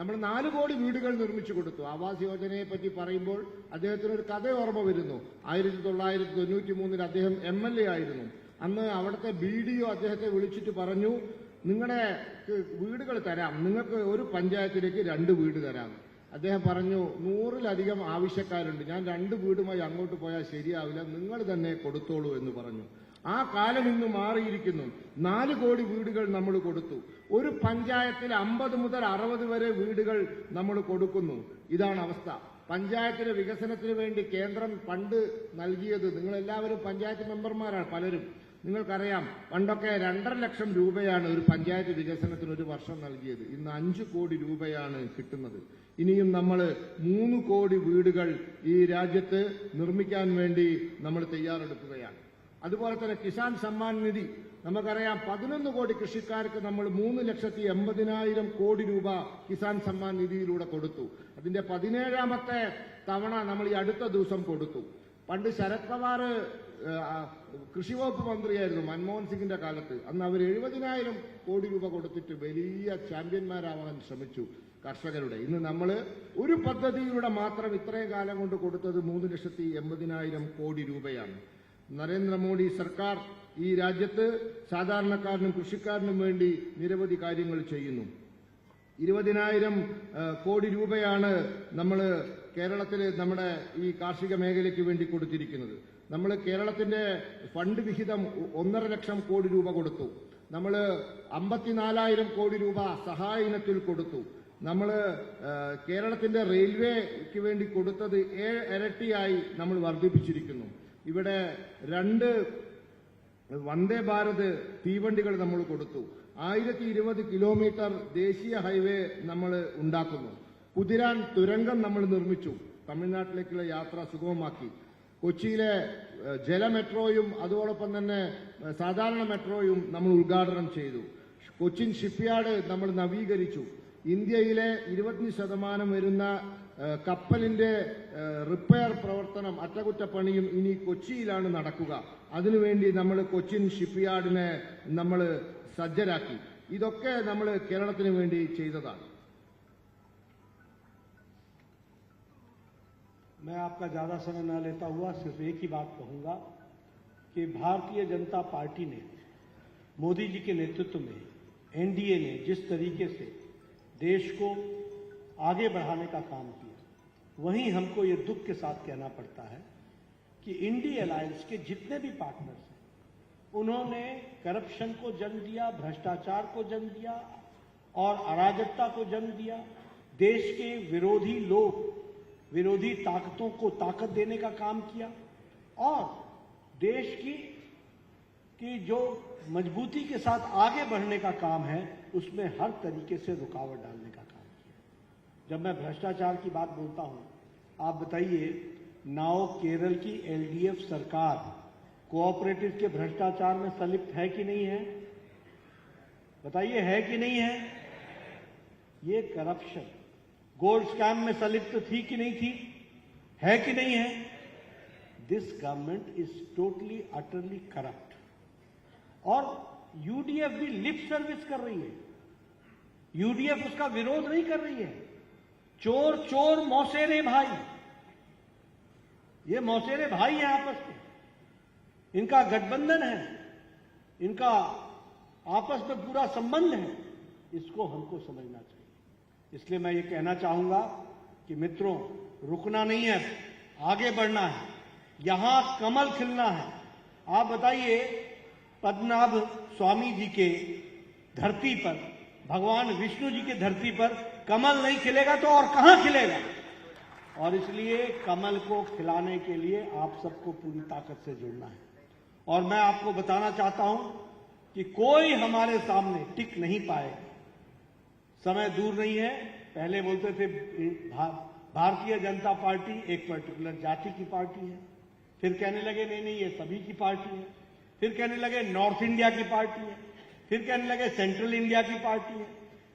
നമ്മൾ 4 കോടി വീടുകൾ നിർമ്മിച്ചു കൊടുത്തു. ആവാസ് യോജനയെ പറ്റി പറയുമ്പോൾ അദ്ദേഹത്തിന് ഒരു കഥ ഓർമ്മ വരുന്നു. 1993 അദ്ദേഹം MLA ആയിരുന്നു. അന്ന് അവിടുത്തെ BDO അദ്ദേഹത്തെ വിളിച്ചിട്ട് പറഞ്ഞു, നിങ്ങളുടെ വീടുകൾ തരാം, നിങ്ങൾക്ക് ഒരു പഞ്ചായത്തിലേക്ക് 2 വീട് തരാം. അദ്ദേഹം പറഞ്ഞു, 100-ലധികം ആവശ്യക്കാരുണ്ട്, ഞാൻ 2 വീടുമായി അങ്ങോട്ട് പോയാൽ ശരിയാവില്ല, നിങ്ങൾ തന്നെ കൊടുത്തോളൂ എന്ന് പറഞ്ഞു. ആ കാലം ഇന്ന് മാറിയിരിക്കുന്നു. 4 കോടി വീടുകൾ നമ്മൾ കൊടുത്തു. ഒരു പഞ്ചായത്തിൽ 50 മുതൽ 60 വരെ വീടുകൾ നമ്മൾ കൊടുക്കുന്നു. ഇതാണ് അവസ്ഥ. പഞ്ചായത്തിന്റെ വികസനത്തിന് വേണ്ടി കേന്ദ്രം ഫണ്ട് നൽകിയത്, നിങ്ങളെല്ലാവരും പഞ്ചായത്ത് മെമ്പർമാരാണ് പലരും, നിങ്ങൾക്കറിയാം. പണ്ടൊക്കെ 2.5 ലക്ഷം രൂപയാണ് ഒരു പഞ്ചായത്ത് വികസനത്തിന് ഒരു വർഷം നൽകിയത്. ഇന്ന് 5 കോടി രൂപയാണ് കിട്ടുന്നത്. ഇനിയും നമ്മൾ 3 കോടി വീടുകൾ ഈ രാജ്യത്ത് നിർമ്മിക്കാൻ വേണ്ടി നമ്മൾ തയ്യാറെടുക്കുകയാണ്. അതുപോലെ തന്നെ കിസാൻ സമ്മാൻ നിധി നമുക്കറിയാം, 11 കോടി കൃഷിക്കാർക്ക് നമ്മൾ 3,80,000 കോടി രൂപ കിസാൻ സമ്മാൻ നിധിയിലൂടെ കൊടുത്തു. അതിന്റെ 17ാമത്തെ തവണ നമ്മൾ ഈ അടുത്ത ദിവസം കൊടുത്തു. പണ്ട് ശരത് പവാർ കൃഷി വകുപ്പ് മന്ത്രിയായിരുന്നു മൻമോഹൻ സിംഗിന്റെ കാലത്ത്. അന്ന് അവർ 70,000 കോടി രൂപ കൊടുത്തിട്ട് വലിയ ചാമ്പ്യന്മാരാവാൻ ശ്രമിച്ചു കർഷകരുടെ. ഇന്ന് നമ്മൾ ഒരു പദ്ധതിയിലൂടെ മാത്രം ഇത്രയും കാലം കൊണ്ട് കൊടുത്തത് 3,80,000 കോടി രൂപയാണ്. നരേന്ദ്രമോദി സർക്കാർ ഈ രാജ്യത്ത് സാധാരണക്കാരനും കൃഷിക്കാരനും വേണ്ടി നിരവധി കാര്യങ്ങൾ ചെയ്യുന്നു. 20,000 കോടി രൂപയാണ് നമ്മൾ കേരളത്തിൽ നമ്മുടെ ഈ കാർഷിക മേഖലയ്ക്ക് വേണ്ടി കൊടുത്തിരിക്കുന്നത്. നമ്മൾ കേരളത്തിന്റെ ഫണ്ട് വിഹിതം 1.5 ലക്ഷം കോടി രൂപ കൊടുത്തു. നമ്മൾ 54,000 കോടി രൂപ സഹായ ഇനത്തിൽ കൊടുത്തു. നമ്മൾ കേരളത്തിന്റെ റെയിൽവേക്ക് വേണ്ടി കൊടുത്തത് 7 ഇരട്ടിയായി നമ്മൾ വർദ്ധിപ്പിച്ചിരിക്കുന്നു. ഇവിടെ 2 വന്ദേ ഭാരത് തീവണ്ടികൾ നമ്മൾ കൊടുത്തു. 1020 കിലോമീറ്റർ ദേശീയ ഹൈവേ നമ്മൾ ഉണ്ടാക്കുന്നു. കുതിരാൻ തുരങ്കം നമ്മൾ നിർമ്മിച്ചു, തമിഴ്നാട്ടിലേക്കുള്ള യാത്ര സുഗമമാക്കി. കൊച്ചിയിലെ ജല മെട്രോയും അതോടൊപ്പം തന്നെ സാധാരണ മെട്രോയും നമ്മൾ ഉദ്ഘാടനം ചെയ്തു. കൊച്ചിൻ ഷിപ്പ്യാർഡ് നമ്മൾ നവീകരിച്ചു. ഇന്ത്യയിലെ 20% വരുന്ന കപ്പലിന്റെ റിപ്പയർ പ്രവർത്തനം അറ്റകുറ്റപ്പണിയും ഇനി കൊച്ചിയിലാണ് നടക്കുക. അതിനുവേണ്ടി നമ്മൾ കൊച്ചിൻ ഷിപ്പ്യാർഡിനെ നമ്മൾ സജ്ജരാക്കി. ഇതൊക്കെ നമ്മൾ കേരളത്തിന് വേണ്ടി ചെയ്തതാണ്. मैं आपका ज्यादा समय न लेता हुआ सिर्फ एक ही बात कहूंगा कि भारतीय जनता पार्टी ने मोदी जी के नेतृत्व में एनडीए ने जिस तरीके से देश को आगे बढ़ाने का काम किया, वहीं हमको ये दुख के साथ कहना पड़ता है कि इंडी अलायंस के जितने भी पार्टनर्स हैं, उन्होंने करप्शन को जन्म दिया, भ्रष्टाचार को जन्म दिया और अराजकता को जन्म दिया। देश के विरोधी लोग, विरोधी ताकतों को ताकत देने का काम किया और देश की जो मजबूती के साथ आगे बढ़ने का काम है, उसमें हर तरीके से रुकावट डालने का काम किया। जब मैं भ्रष्टाचार की बात बोलता हूं, आप बताइए, नाउ केरल की एलडीएफ सरकार कोऑपरेटिव के भ्रष्टाचार में संलिप्त है कि नहीं है? बताइए, है कि नहीं है? ये करप्शन गोल्ड स्कैम में संलिप्त थी कि नहीं थी? है कि नहीं है? This government is totally utterly corrupt. और यूडीएफ भी लिप सर्विस कर रही है। यूडीएफ उसका विरोध नहीं कर रही है। चोर चोर मौसेरे भाई, ये मौसेरे भाई हैं आपस में, इनका गठबंधन है, इनका आपस में पूरा संबंध है। इसको हमको समझना चाहिए। इसलिए मैं ये कहना चाहूंगा कि मित्रों, रुकना नहीं है, आगे बढ़ना है, यहां कमल खिलना है। आप बताइए, पद्मनाभ स्वामी जी के धरती पर, भगवान विष्णु जी की धरती पर कमल नहीं खिलेगा तो और कहां खिलेगा? और इसलिए कमल को खिलाने के लिए आप सबको पूरी ताकत से जुड़ना है। और मैं आपको बताना चाहता हूं कि कोई हमारे सामने टिक नहीं पाएगा। समय दूर नहीं है। पहले बोलते थे भारतीय जनता पार्टी एक पर्टिकुलर जाति की पार्टी है, फिर कहने लगे नहीं नहीं ये सभी की पार्टी है, फिर कहने लगे नॉर्थ इंडिया की पार्टी है, फिर कहने लगे सेंट्रल इंडिया की पार्टी है,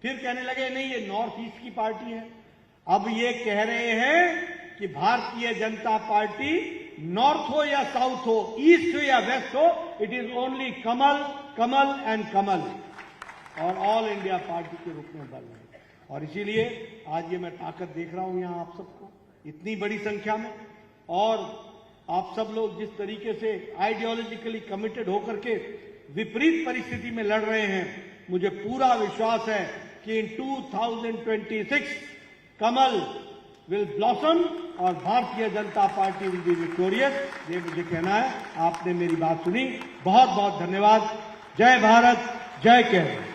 फिर कहने लगे नहीं ये नॉर्थ ईस्ट की पार्टी है। अब ये कह रहे हैं कि भारतीय जनता पार्टी नॉर्थ हो या साउथ हो, ईस्ट हो या वेस्ट हो, it is only kamal, kamal and kamal, और ऑल इंडिया पार्टी के रूप में बल रहे। और इसीलिए आज ये मैं ताकत देख रहा हूं यहां आप सबको इतनी बड़ी संख्या में, और आप सब लोग जिस तरीके से आइडियोलॉजिकली कमिटेड होकर के विपरीत परिस्थिति में लड़ रहे हैं, मुझे पूरा विश्वास है कि इन 2026 कमल विल ब्लॉसम और भारतीय Janata party will be victorious. ये मुझे कहना है। आपने मेरी बात सुनी, बहुत बहुत धन्यवाद। जय भारत, जय केरल।